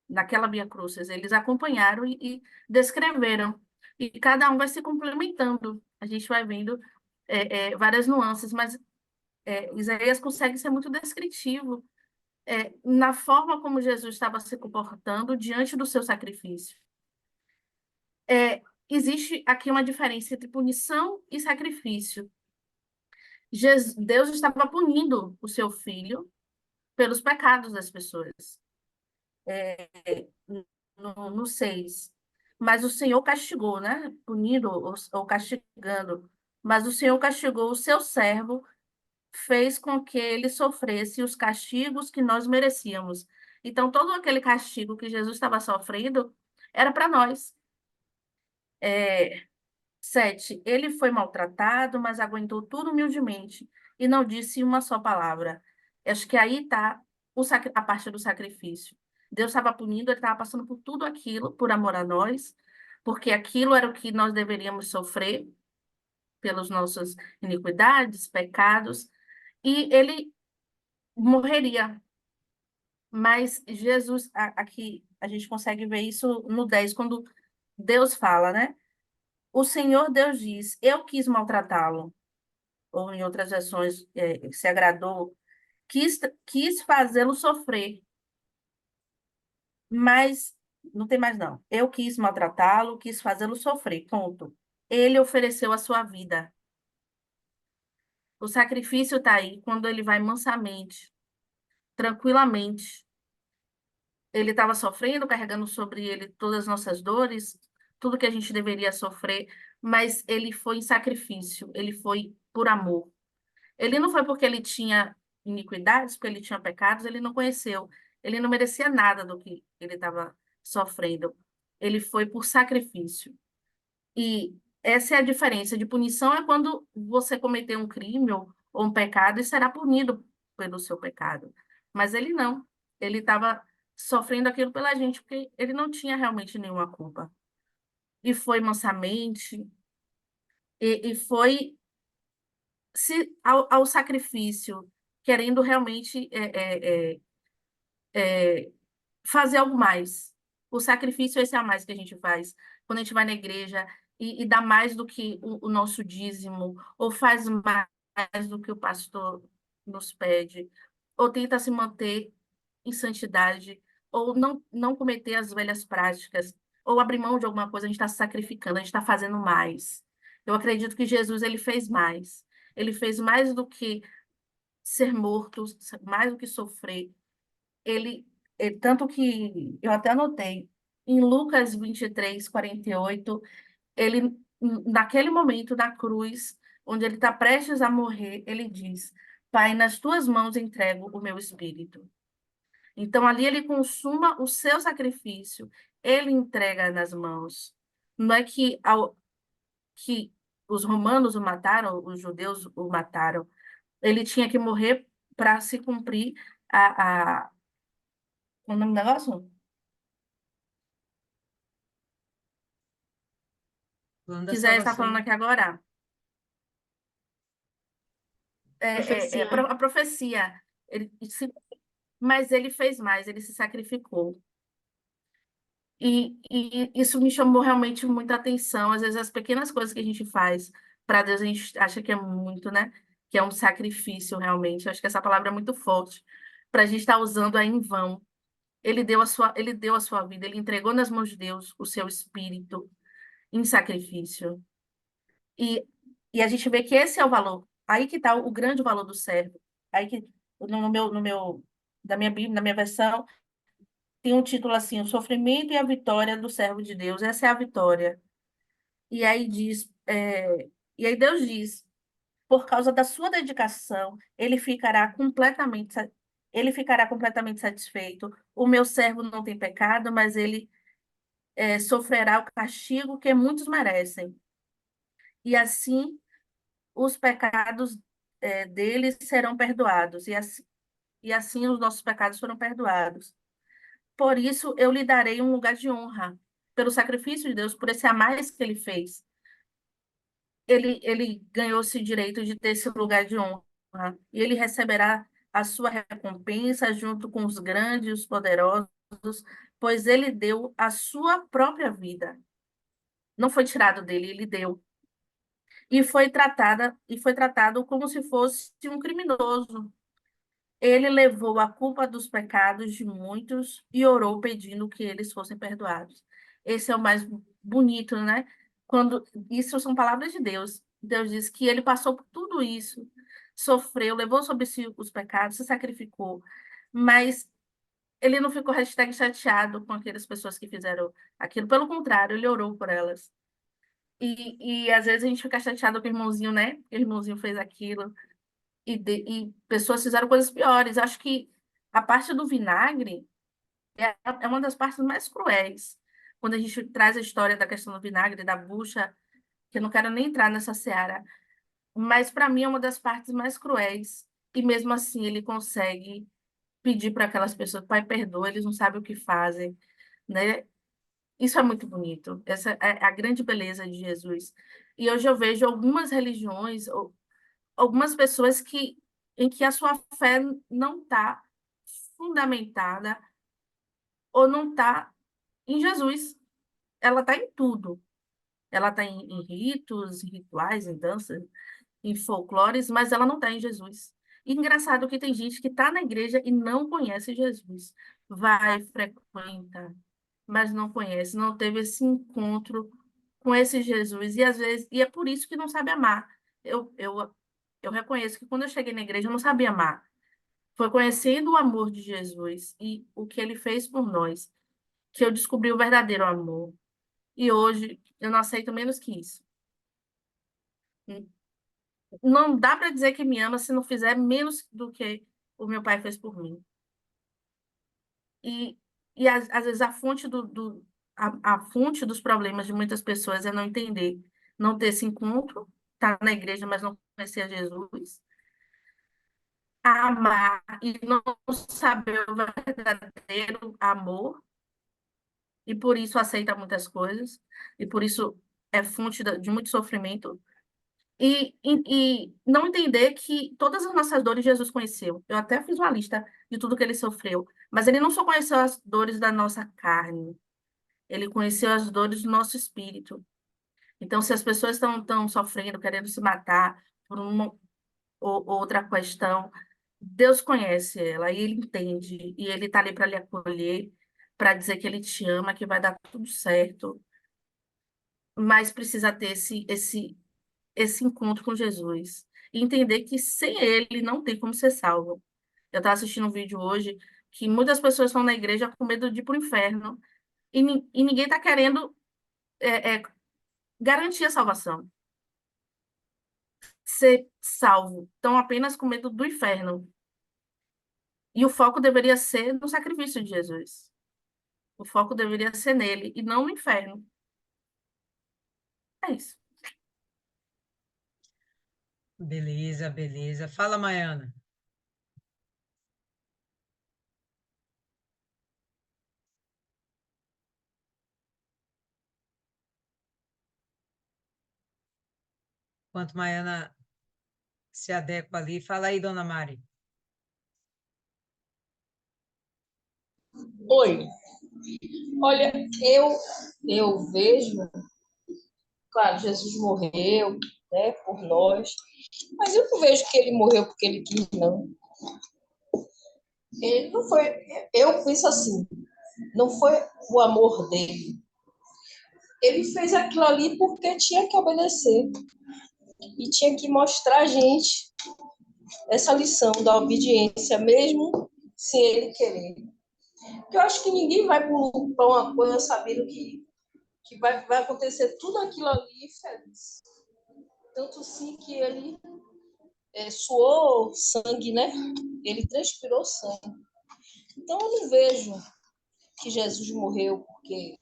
naquela Via Crucis. Eles acompanharam e descreveram. E cada um vai se complementando. A gente vai vendo várias nuances, mas Isaías consegue ser muito descritivo na forma como Jesus estava se comportando diante do seu sacrifício. Existe aqui uma diferença entre punição e sacrifício. Deus estava punindo o seu filho pelos pecados das pessoas. No 6. Mas o Senhor castigou, né? Punindo ou castigando. Mas o Senhor castigou o seu servo, fez com que ele sofresse os castigos que nós merecíamos. Então, todo aquele castigo que Jesus estava sofrendo era para nós. 7. Ele foi maltratado, mas aguentou tudo humildemente e não disse uma só palavra. Acho que aí está a parte do sacrifício. Deus estava punindo, ele estava passando por tudo aquilo, por amor a nós, porque aquilo era o que nós deveríamos sofrer pelas nossas iniquidades, pecados, e ele morreria. Mas Jesus, aqui a gente consegue ver isso no 10, quando Deus fala, né? O Senhor Deus diz: Eu quis maltratá-lo, ou em outras versões, se agradou, quis fazê-lo sofrer, mas não tem mais não. Eu quis maltratá-lo, quis fazê-lo sofrer, ponto. Ele ofereceu a sua vida. O sacrifício está aí quando ele vai mansamente, tranquilamente. Ele estava sofrendo, carregando sobre ele todas as nossas dores, tudo que a gente deveria sofrer, mas ele foi em sacrifício, ele foi por amor. Ele não foi porque ele tinha iniquidades, porque ele tinha pecados, ele não conheceu. Ele não merecia nada do que ele estava sofrendo. Ele foi por sacrifício. E essa é a diferença de punição é quando você cometeu um crime ou um pecado e será punido pelo seu pecado. Mas ele não. Ele estava sofrendo aquilo pela gente, porque ele não tinha realmente nenhuma culpa. E foi mansamente, e foi ao sacrifício, querendo realmente fazer algo mais. O sacrifício esse é a mais que a gente faz. Quando a gente vai na igreja e dá mais do que o nosso dízimo, ou faz mais do que o pastor nos pede, ou tenta se manter em santidade, ou não cometer as velhas práticas, ou abrir mão de alguma coisa, a gente está se sacrificando, a gente está fazendo mais. Eu acredito que Jesus ele fez mais. Ele fez mais do que ser morto, mais do que sofrer. Tanto que eu até anotei, em Lucas 23:48, ele, naquele momento da cruz, onde ele está prestes a morrer, ele diz: Pai, nas tuas mãos entrego o meu espírito. Então, ali ele consuma o seu sacrifício, ele entrega nas mãos. Não é que os romanos o mataram, os judeus o mataram. Ele tinha que morrer para se cumprir o nome do negócio? Plano da Quiser estar salvação. falando aqui agora. Profecia. A profecia. Mas ele fez mais, ele se sacrificou. E isso me chamou realmente muita atenção. Às vezes, as pequenas coisas que a gente faz para Deus, a gente acha que é muito, né? Que é um sacrifício, realmente. Eu acho que essa palavra é muito forte para a gente estar usando aí em vão. Ele deu a sua vida, ele entregou nas mãos de Deus o seu espírito em sacrifício. E, e a gente vê que esse é o valor. Aí que está o grande valor do servo. Aí que da minha Bíblia, na minha versão, tem um título assim, O Sofrimento e a Vitória do Servo de Deus. Essa é a vitória. E aí e aí Deus diz, por causa da sua dedicação, ele ficará completamente satisfeito. O meu servo não tem pecado, mas ele sofrerá o castigo que muitos merecem. E assim os pecados deles serão perdoados. E assim os nossos pecados foram perdoados. Por isso eu lhe darei um lugar de honra, pelo sacrifício de Deus, por esse a mais que ele fez. Ele ganhou esse direito de ter esse lugar de honra. E ele receberá a sua recompensa junto com os grandes e os poderosos, pois ele deu a sua própria vida. Não foi tirado dele, ele deu. E foi tratado como se fosse um criminoso. Ele levou a culpa dos pecados de muitos e orou pedindo que eles fossem perdoados. Esse é o mais bonito, né? Quando isso são palavras de Deus. Deus diz que ele passou por tudo isso, sofreu, levou sobre si os pecados, se sacrificou, mas ele não ficou hashtag chateado com aquelas pessoas que fizeram aquilo. Pelo contrário, ele orou por elas. E às vezes a gente fica chateado com o irmãozinho, né? Que o irmãozinho fez aquilo e pessoas fizeram coisas piores. Acho que a parte do vinagre é uma das partes mais cruéis. Quando a gente traz a história da questão do vinagre, da bucha, que eu não quero nem entrar nessa seara, mas para mim é uma das partes mais cruéis. E mesmo assim ele consegue pedir para aquelas pessoas, Pai, perdoa, eles não sabem o que fazem, né? Isso é muito bonito. Essa é a grande beleza de Jesus. E hoje eu vejo algumas religiões, algumas pessoas em que a sua fé não está fundamentada ou não está em Jesus. Ela está em tudo. Ela está em ritos, em rituais, em danças, em folclores, mas ela não está em Jesus. E engraçado que tem gente que está na igreja e não conhece Jesus. Vai, frequenta, mas não conhece, não teve esse encontro com esse Jesus. E às vezes, e é por isso que não sabe amar. Eu reconheço que quando eu cheguei na igreja, eu não sabia amar. Foi conhecendo o amor de Jesus e o que ele fez por nós, que eu descobri o verdadeiro amor. E hoje eu não aceito menos que isso. Não dá para dizer que me ama se não fizer menos do que o meu pai fez por mim. E, e às vezes a fonte dos problemas de muitas pessoas é não entender, não ter esse encontro, estar na igreja, mas não conhecer a Jesus, amar e não saber o verdadeiro amor, e por isso aceita muitas coisas, e por isso é fonte de muito sofrimento, e não entender que todas as nossas dores Jesus conheceu. Eu até fiz uma lista de tudo que ele sofreu, mas ele não só conheceu as dores da nossa carne, ele conheceu as dores do nosso espírito. Então, se as pessoas estão sofrendo, querendo se matar por uma ou outra questão, Deus conhece ela e ele entende, e ele está ali para lhe acolher, para dizer que ele te ama, que vai dar tudo certo, mas precisa ter esse encontro com Jesus. E entender que sem ele não tem como ser salvo. Eu estava assistindo um vídeo hoje que muitas pessoas estão na igreja com medo de ir para o inferno e ninguém está querendo garantir a salvação. Ser salvo. Estão apenas com medo do inferno. E o foco deveria ser no sacrifício de Jesus. O foco deveria ser nele e não no inferno. É isso. Beleza, beleza. Fala, Maiana. Enquanto Maiana se adequa ali, fala aí, dona Mari. Oi. Olha, eu vejo, claro, Jesus morreu, né, por nós, mas eu não vejo que ele morreu porque ele quis, não. Ele não foi, eu penso assim, não foi o amor dele. Ele fez aquilo ali porque tinha que obedecer e tinha que mostrar a gente essa lição da obediência, mesmo sem ele querer. Porque eu acho que ninguém vai para uma coisa sabendo que vai acontecer tudo aquilo ali feliz. Tanto sim que ele suou sangue, né? Ele transpirou sangue. Então eu não vejo que Jesus morreu porque,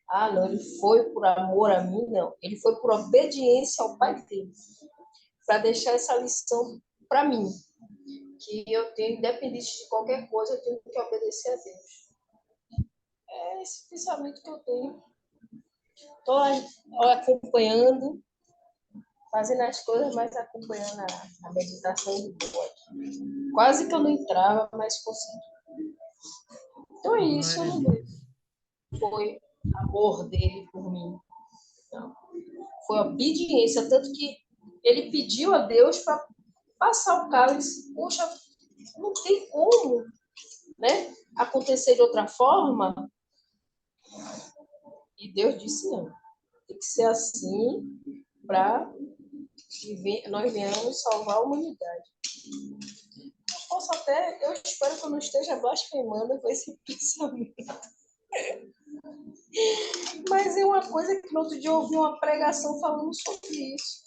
não, ele foi por amor a mim, não. Ele foi por obediência ao Pai dele, para deixar essa lição para mim, que eu tenho, independente de qualquer coisa, eu tenho que obedecer a Deus. É esse pensamento que eu tenho. Estou acompanhando, fazendo as coisas, mas acompanhando a meditação do Pai. Quase que eu não entrava, mas consegui. Então é isso, eu Glória a não vejo. Deus. Foi amor dele por mim. Não. Foi obediência, tanto que ele pediu a Deus para passar o cálice. Poxa, não tem como, né, acontecer de outra forma. E Deus disse não. Tem que ser assim para nós venhamos salvar a humanidade. Eu espero que eu não esteja blasfemando com esse pensamento. Mas é uma coisa que no outro dia eu ouvi uma pregação falando sobre isso.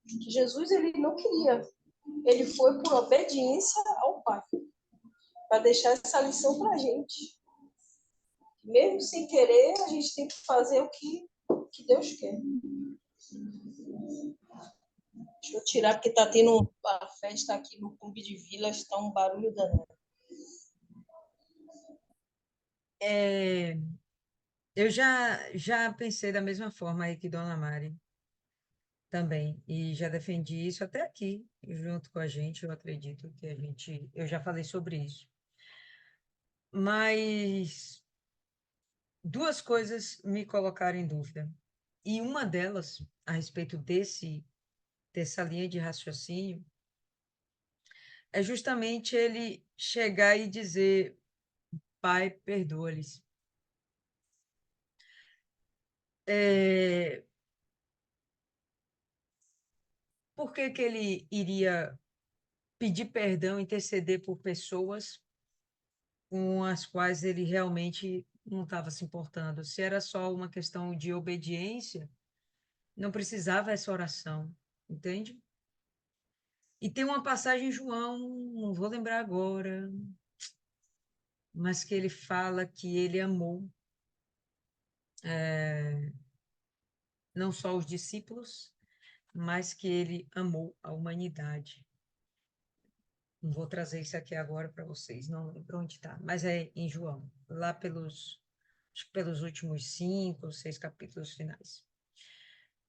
Que Jesus ele não queria. Ele foi por obediência ao Pai. Para deixar essa lição para a gente. Mesmo sem querer, a gente tem que fazer o que Deus quer. Deixa eu tirar, porque está tendo uma festa aqui no Clube de Vilas, está um barulho danado. Eu já pensei da mesma forma aí que Dona Mari também, e já defendi isso até aqui, junto com a gente, eu acredito que eu já falei sobre isso. Mas duas coisas me colocaram em dúvida. E uma delas, a respeito dessa linha de raciocínio, é justamente ele chegar e dizer, Pai, perdoa-lhes. Por que que ele iria pedir perdão, interceder por pessoas com as quais ele realmente não estava se importando? Se era só uma questão de obediência, não precisava essa oração, entende? E tem uma passagem em João, não vou lembrar agora, mas que ele fala que ele amou não só os discípulos, mas que ele amou a humanidade. Não vou trazer isso aqui agora para vocês, não lembro onde está, mas é em João, lá acho que pelos últimos 5 ou 6 capítulos finais.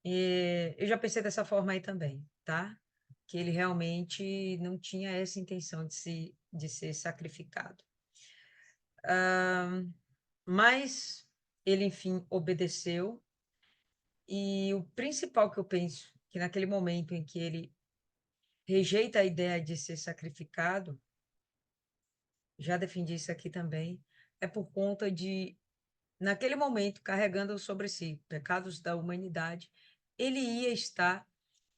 E eu já pensei dessa forma aí também, tá? Que ele realmente não tinha essa intenção de ser sacrificado. Mas ele, enfim, obedeceu. E o principal que eu penso, que naquele momento em que ele rejeita a ideia de ser sacrificado, já defendi isso aqui também, é por conta de, naquele momento, carregando sobre si pecados da humanidade, ele ia estar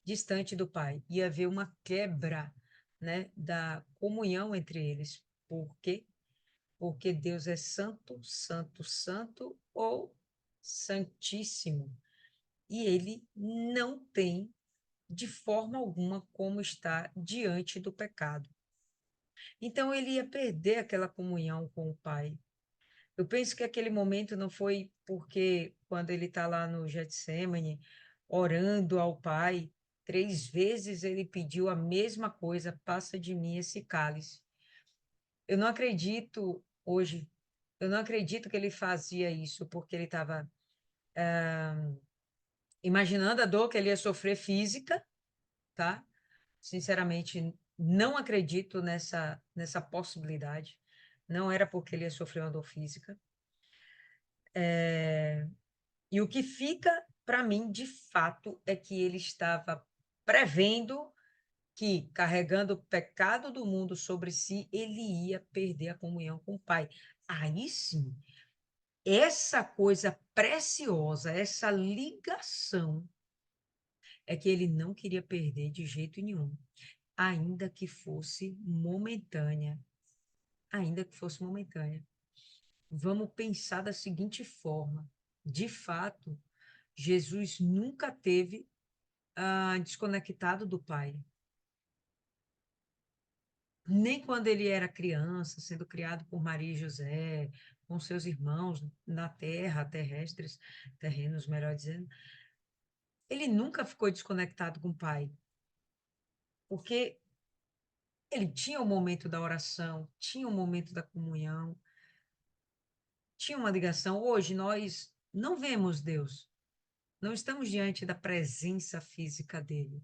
distante do Pai, ia haver uma quebra, né, da comunhão entre eles. Por quê? Porque Deus é santo, santo, santo ou santíssimo. E ele não tem, de forma alguma, como estar diante do pecado. Então, ele ia perder aquela comunhão com o Pai. Eu penso que aquele momento não foi porque, quando ele está lá no Getsemane, orando ao Pai, 3 vezes ele pediu a mesma coisa: passa de mim esse cálice. Eu não acredito hoje, eu não acredito que ele fazia isso porque ele estava imaginando a dor que ele ia sofrer física, tá? Sinceramente, não acredito nessa possibilidade. Não era porque ele ia sofrer uma dor física. E o que fica para mim, de fato, é que ele estava prevendo que, carregando o pecado do mundo sobre si, ele ia perder a comunhão com o Pai. Aí sim, essa coisa preciosa, essa ligação, é que ele não queria perder de jeito nenhum, ainda que fosse momentânea. Ainda que fosse momentânea. Vamos pensar da seguinte forma: de fato, Jesus nunca teve desconectado do Pai. Nem quando ele era criança, sendo criado por Maria e José, com seus irmãos na terra, terrestres, terrenos, melhor dizendo, ele nunca ficou desconectado com o Pai, porque ele tinha o momento da oração, tinha o momento da comunhão, tinha uma ligação. Hoje nós não vemos Deus, não estamos diante da presença física dele,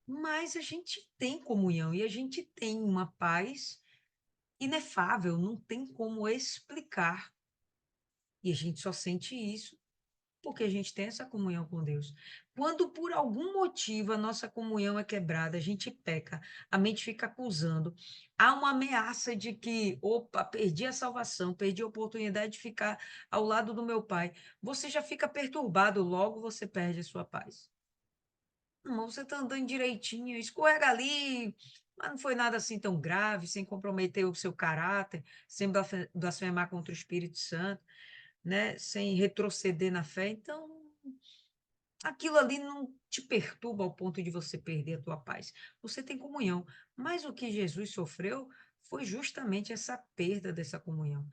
mas a gente tem comunhão e a gente tem uma paz inefável, não tem como explicar. E a gente só sente isso porque a gente tem essa comunhão com Deus. Quando por algum motivo a nossa comunhão é quebrada, a gente peca, a mente fica acusando, há uma ameaça de que, opa, perdi a salvação, perdi a oportunidade de ficar ao lado do meu pai. Você já fica perturbado, logo você perde a sua paz. Não, você está andando direitinho, escorrega ali, mas não foi nada assim tão grave, sem comprometer o seu caráter, sem blasfemar contra o Espírito Santo, né? Sem retroceder na fé. Então, aquilo ali não te perturba ao ponto de você perder a tua paz. Você tem comunhão. Mas o que Jesus sofreu foi justamente essa perda dessa comunhão.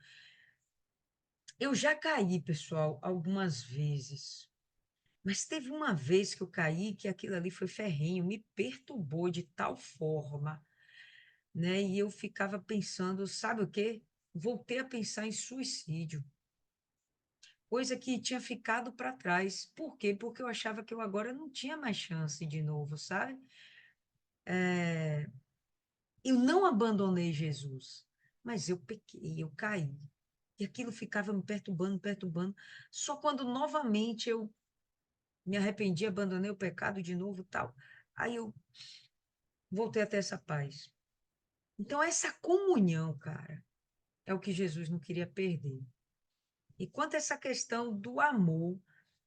Eu já caí, pessoal, algumas vezes. Mas teve uma vez que eu caí que aquilo ali foi ferrenho, me perturbou de tal forma, né? E eu ficava pensando, sabe o quê? Voltei a pensar em suicídio, coisa que tinha ficado para trás. Por quê? Porque eu achava que eu agora não tinha mais chance de novo, sabe? Eu não abandonei Jesus, mas eu pequei, eu caí. E aquilo ficava me perturbando, perturbando. Só quando novamente eu me arrependi, abandonei o pecado de novo, tal. Aí eu voltei a ter essa paz. Então, essa comunhão, cara, é o que Jesus não queria perder. E quanto a essa questão do amor,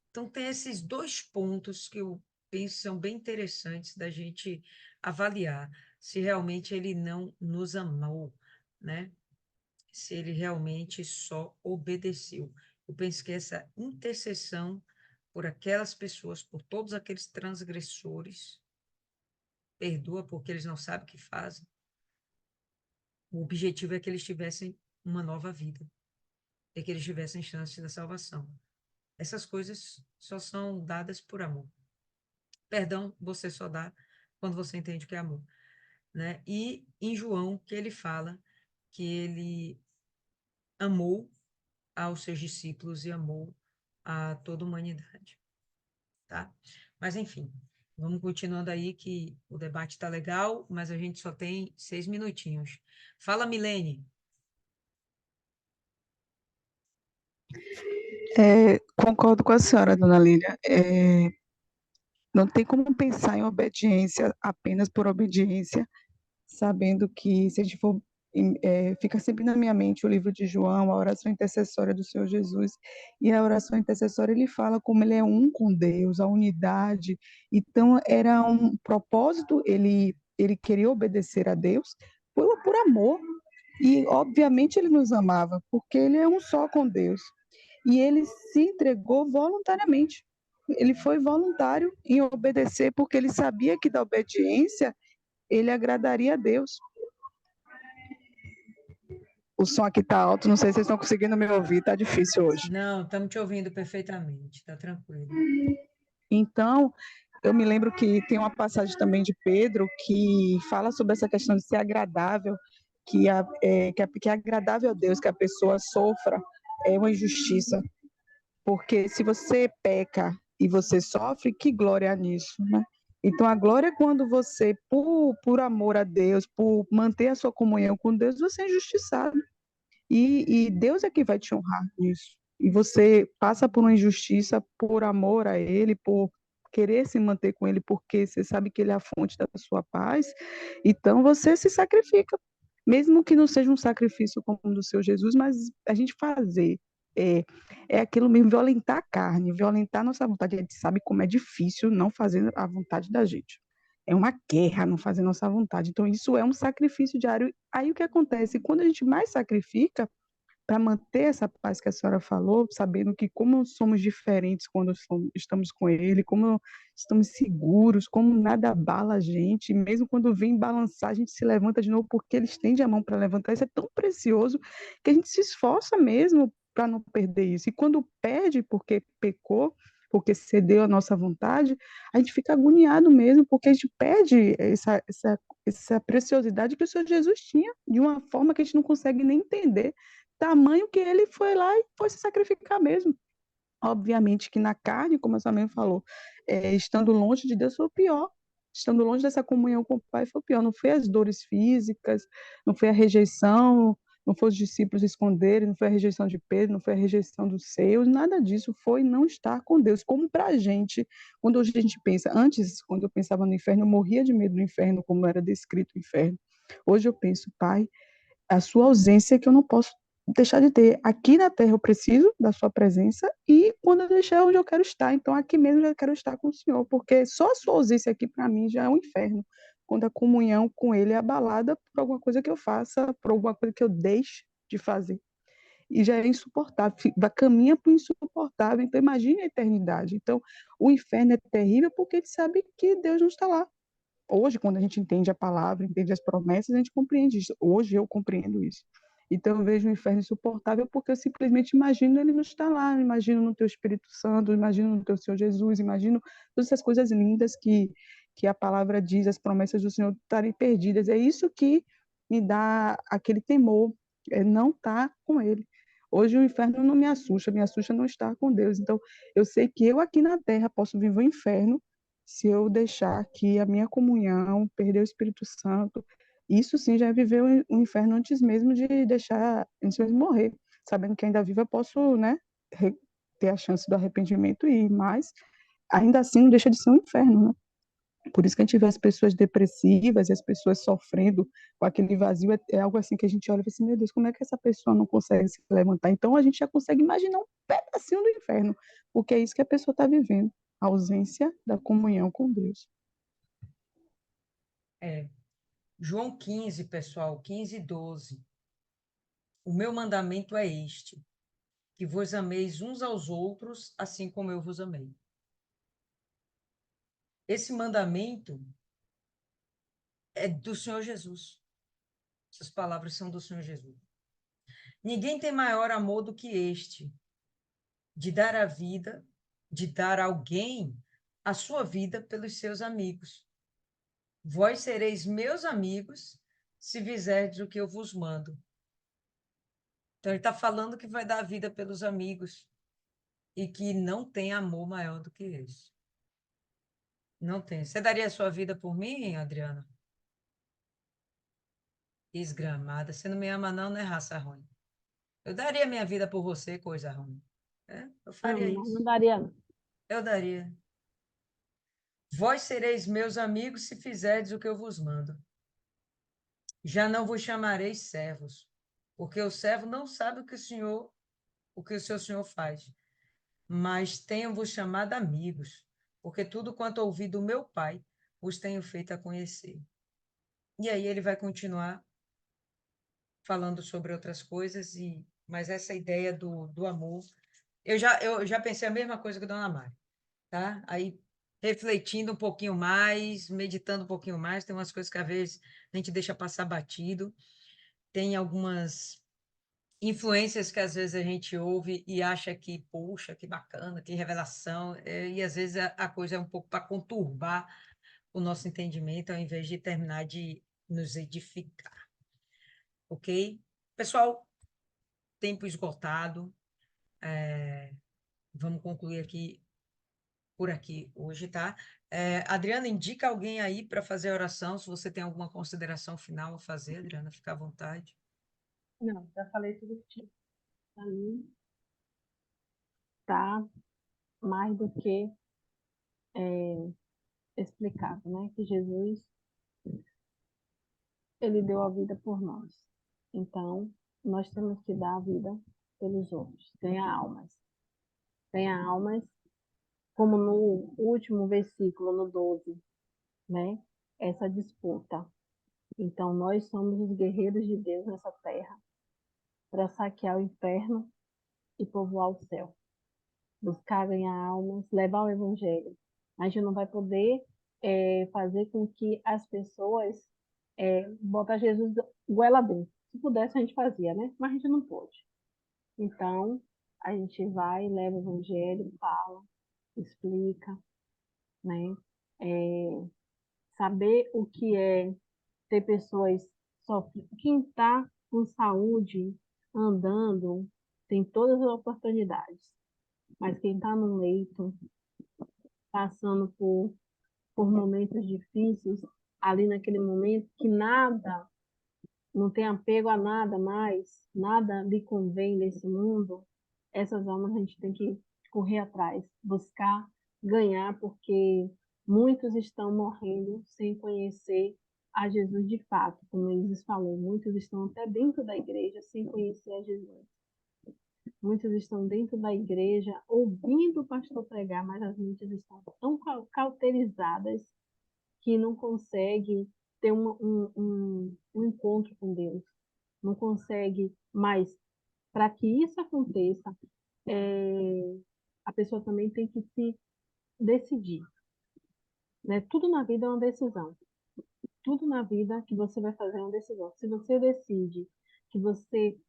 então tem esses dois pontos que eu penso são bem interessantes da gente avaliar se realmente ele não nos amou, né? Se ele realmente só obedeceu. Eu penso que essa intercessão por aquelas pessoas, por todos aqueles transgressores, perdoa porque eles não sabem o que fazem. O objetivo é que eles tivessem uma nova vida, é que eles tivessem chance da salvação. Essas coisas só são dadas por amor. Perdão, você só dá quando você entende o que é amor, né? E em João, que ele fala que ele amou aos seus discípulos e amou a toda a humanidade, tá? Mas, enfim, vamos continuando aí, que o debate está legal, mas a gente só tem 6 minutinhos. Fala, Milene. Concordo com a senhora, dona Lília. Não tem como pensar em obediência apenas por obediência, sabendo que, se a gente for, fica sempre na minha mente o livro de João, a oração intercessória do Senhor Jesus, e a oração intercessória ele fala como ele é um com Deus, a unidade. Então, era um propósito, ele queria obedecer a Deus por amor, e, obviamente, ele nos amava, porque ele é um só com Deus. E ele se entregou voluntariamente. Ele foi voluntário em obedecer, porque ele sabia que da obediência ele agradaria a Deus. O som aqui está alto, não sei se vocês estão conseguindo me ouvir, está difícil hoje. Não, estamos te ouvindo perfeitamente, tá tranquilo. Então, eu me lembro que tem uma passagem também de Pedro que fala sobre essa questão de ser agradável, que é agradável a Deus que a pessoa sofra é uma injustiça. Porque se você peca e você sofre, que glória há nisso, né? Então, a glória é quando você, por amor a Deus, por manter a sua comunhão com Deus, você é injustiçado. E Deus é que vai te honrar nisso. e você passa por uma injustiça por amor a ele, por querer se manter com ele, porque você sabe que ele é a fonte da sua paz, então você se sacrifica, mesmo que não seja um sacrifício como o do seu Jesus, mas a gente fazer é, é aquilo mesmo, violentar a carne, violentar a nossa vontade. A gente sabe como é difícil não fazer a vontade da gente. É uma guerra não fazer nossa vontade. Então, isso é um sacrifício diário. Aí o que acontece? Quando a gente mais sacrifica, para manter essa paz que a senhora falou, sabendo que como somos diferentes quando estamos com ele, como estamos seguros, como nada abala a gente, mesmo quando vem balançar, a gente se levanta de novo porque ele estende a mão para levantar. Isso é tão precioso que a gente se esforça mesmo para não perder isso. E quando perde porque pecou, porque cedeu à nossa vontade, a gente fica agoniado mesmo, porque a gente perde essa preciosidade que o Senhor Jesus tinha, de uma forma que a gente não consegue nem entender tamanho que ele foi lá e foi se sacrificar mesmo. Obviamente que na carne, como a sua mãe falou, estando longe de Deus foi o pior. Estando longe dessa comunhão com o Pai foi o pior. Não foi as dores físicas, não foi a rejeição, não foi os discípulos esconderem, não foi a rejeição de Pedro, não foi a rejeição dos seus, nada disso. Foi não estar com Deus. Como para a gente, quando hoje a gente pensa, antes, quando eu pensava no inferno, eu morria de medo do inferno, como era descrito o inferno. Hoje eu penso, Pai, a sua ausência que eu não posso deixar de ter. Aqui na Terra eu preciso da sua presença e quando eu deixar onde eu quero estar, então aqui mesmo eu já quero estar com o Senhor, porque só a sua ausência aqui para mim já é um inferno. Quando a comunhão com Ele é abalada por alguma coisa que eu faça, por alguma coisa que eu deixe de fazer. E já é insuportável, caminha para o insuportável. Então, imagine a eternidade. Então, o inferno é terrível porque a gente sabe que Deus não está lá. Hoje, quando a gente entende a palavra, entende as promessas, a gente compreende isso. Hoje eu compreendo isso. Então eu vejo o inferno insuportável porque eu simplesmente imagino ele não estar lá, imagino no teu Espírito Santo, imagino no teu Senhor Jesus, imagino todas essas coisas lindas que a palavra diz, as promessas do Senhor estarem perdidas. É isso que me dá aquele temor, é não estar com ele. Hoje o inferno não me assusta não estar com Deus. Então eu sei que eu aqui na terra posso viver o inferno se eu deixar que a minha comunhão, perder o Espírito Santo, isso sim já é viver o inferno antes mesmo de deixar, antes mesmo de morrer, sabendo que ainda viva eu posso, né, ter a chance do arrependimento e ir, mas ainda assim não deixa de ser um inferno, né? Por isso que a gente vê as pessoas depressivas e as pessoas sofrendo com aquele vazio, é algo assim que a gente olha e fala assim, meu Deus, como é que essa pessoa não consegue se levantar? Então a gente já consegue imaginar um pedacinho do inferno, porque é isso que a pessoa está vivendo, a ausência da comunhão com Deus. É. João 15, pessoal, 15:12. O meu mandamento é este, que vos ameis uns aos outros, assim como eu vos amei. Esse mandamento é do Senhor Jesus. Essas palavras são do Senhor Jesus. Ninguém tem maior amor do que este, de dar a vida, de dar a alguém a sua vida pelos seus amigos. Vós sereis meus amigos se fizerdes o que eu vos mando. Então, ele está falando que vai dar a vida pelos amigos e que não tem amor maior do que esse. Não tem. Você daria a sua vida por mim, Adriana? Esgramada. Você não me ama, não, né, raça ruim? Eu daria minha vida por você, coisa ruim. É, eu faria Não, não isso. daria, não. Eu daria. Vós sereis meus amigos se fizerdes o que eu vos mando. Já não vos chamareis servos, porque o servo não sabe o que o seu senhor faz. Mas tenho-vos chamado amigos, porque tudo quanto ouvi do meu Pai, vos tenho feito a conhecer. E aí ele vai continuar falando sobre outras coisas, mas essa ideia do amor, eu já pensei a mesma coisa que a Dona Mari, tá? Aí, refletindo um pouquinho mais, meditando um pouquinho mais, tem umas coisas que às vezes a gente deixa passar batido, tem algumas influências que às vezes a gente ouve e acha que, poxa, que bacana, que revelação, e às vezes a coisa é um pouco para conturbar o nosso entendimento, ao invés de terminar de nos edificar, ok? Pessoal, tempo esgotado, vamos concluir aqui por aqui hoje, tá? Adriana, indica alguém aí para fazer a oração, se você tem alguma consideração final a fazer, Adriana, fica à vontade. Não, já falei tudo que tinha. Pra mim, está mais do que explicado, né? Que Jesus, ele deu a vida por nós. Então, nós temos que dar a vida pelos outros. Tenha almas. Tenha almas, como no último versículo, no 12, né? Essa disputa. Então, nós somos os guerreiros de Deus nessa terra para saquear o inferno e povoar o céu. Buscar ganhar almas, levar o evangelho. A gente não vai poder fazer com que as pessoas botar Jesus goela dentro. Se pudesse, a gente fazia, né? Mas a gente não pode. Então, a gente vai, leva o evangelho, fala, explica, né? Saber o que é ter pessoas sofrendo. Quem está com saúde, andando, tem todas as oportunidades. Mas quem está no leito, passando por momentos difíceis, ali naquele momento que nada, não tem apego a nada mais, nada lhe convém nesse mundo, essas almas a gente tem que correr atrás, buscar ganhar, porque muitos estão morrendo sem conhecer a Jesus de fato, como eles falou, muitos estão até dentro da igreja sem conhecer a Jesus. Muitos estão dentro da igreja ouvindo o pastor pregar, mas as mentes estão tão cauterizadas que não conseguem ter um encontro com Deus. Não consegue mais. Para que isso aconteça, a pessoa também tem que se decidir. Né? Tudo na vida é uma decisão. Tudo na vida que você vai fazer é uma decisão. Se você decide que você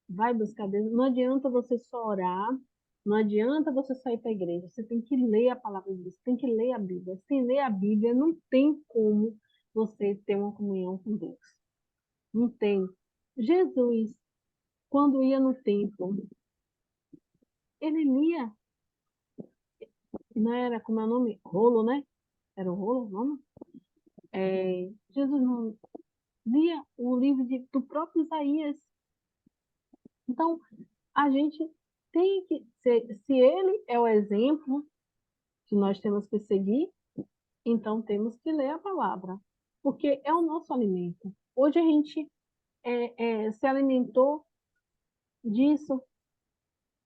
vai buscar Deus, não adianta você só orar, não adianta você só ir para a igreja, você tem que ler a palavra de Deus, tem que ler a Bíblia. Sem ler a Bíblia, não tem como você ter uma comunhão com Deus. Não tem. Jesus, quando ia no templo, ele lia, não era, como é o nome? Rolo, né? Era o rolo o nome? Jesus não lia o livro do próprio Isaías. Então, a gente tem que ser, se ele é o exemplo que nós temos que seguir, então temos que ler a palavra, porque é o nosso alimento. Hoje a gente se alimentou disso,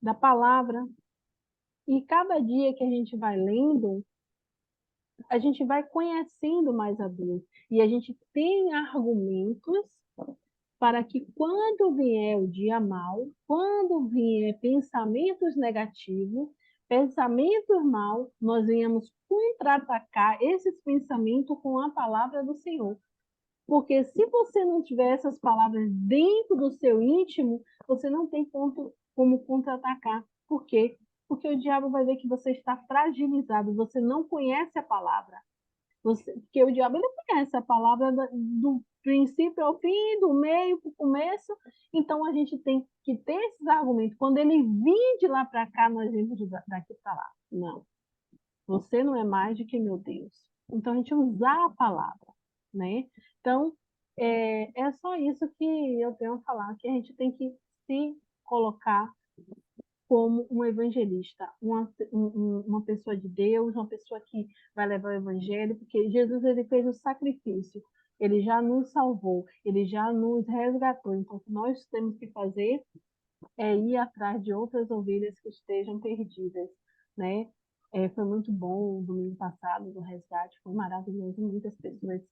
da palavra, e cada dia que a gente vai lendo, a gente vai conhecendo mais a Deus, e a gente tem argumentos para que quando vier o dia mau, quando vier pensamentos negativos, pensamentos maus, nós venhamos contra-atacar esses pensamentos com a palavra do Senhor. Porque se você não tiver essas palavras dentro do seu íntimo, você não tem como contra-atacar. Por quê? Porque o diabo vai ver que você está fragilizado, você não conhece a palavra. Porque o diabo ele conhece a palavra do princípio ao fim, do meio para o começo. Então a gente tem que ter esses argumentos. Quando ele vir de lá para cá, nós vamos daqui para lá. Não. Você não é mais do que meu Deus. Então a gente usar a palavra, né? Então é só isso que eu tenho a falar, que a gente tem que se colocar como um evangelista, uma pessoa de Deus, uma pessoa que vai levar o evangelho, porque Jesus ele fez o sacrifício, ele já nos salvou, ele já nos resgatou. Então, o que nós temos que fazer é ir atrás de outras ovelhas que estejam perdidas, né? Foi muito bom o domingo passado do resgate, foi maravilhoso, muitas pessoas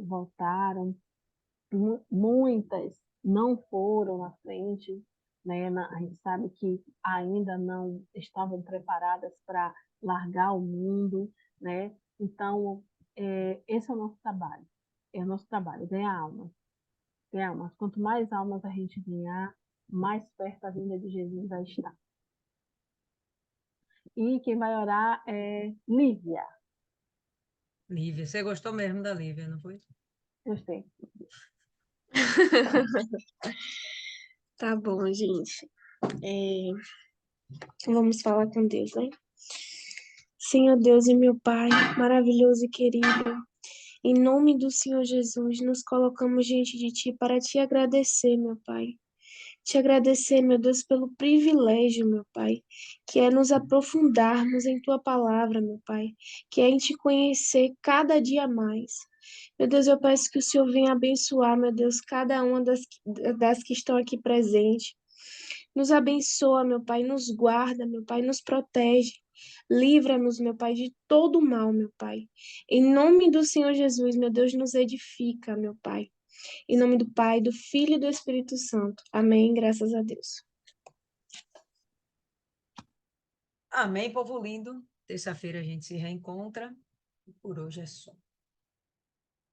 voltaram, muitas não foram à frente, né? A gente sabe que ainda não estavam preparadas para largar o mundo, né? Então, esse é o nosso trabalho. É o nosso trabalho, ganhar almas. Ganhar almas. Quanto mais almas a gente ganhar, mais perto a vinda de Jesus vai estar. E quem vai orar é Lívia. Lívia, você gostou mesmo da Lívia, não foi? Gostei. Tá bom, gente. Vamos falar com Deus, né? Senhor Deus e meu Pai, maravilhoso e querido, em nome do Senhor Jesus, nos colocamos diante de Ti para Te agradecer, meu Pai. Te agradecer, meu Deus, pelo privilégio, meu Pai, que é nos aprofundarmos em Tua palavra, meu Pai, que é em Te conhecer cada dia mais. Meu Deus, eu peço que o Senhor venha abençoar, meu Deus, cada uma das que estão aqui presentes. Nos abençoa, meu Pai, nos guarda, meu Pai, nos protege. Livra-nos, meu Pai, de todo mal, meu Pai. Em nome do Senhor Jesus, meu Deus, nos edifica, meu Pai. Em nome do Pai, do Filho e do Espírito Santo. Amém. Graças a Deus. Amém, povo lindo. Terça-feira a gente se reencontra. Por hoje é só.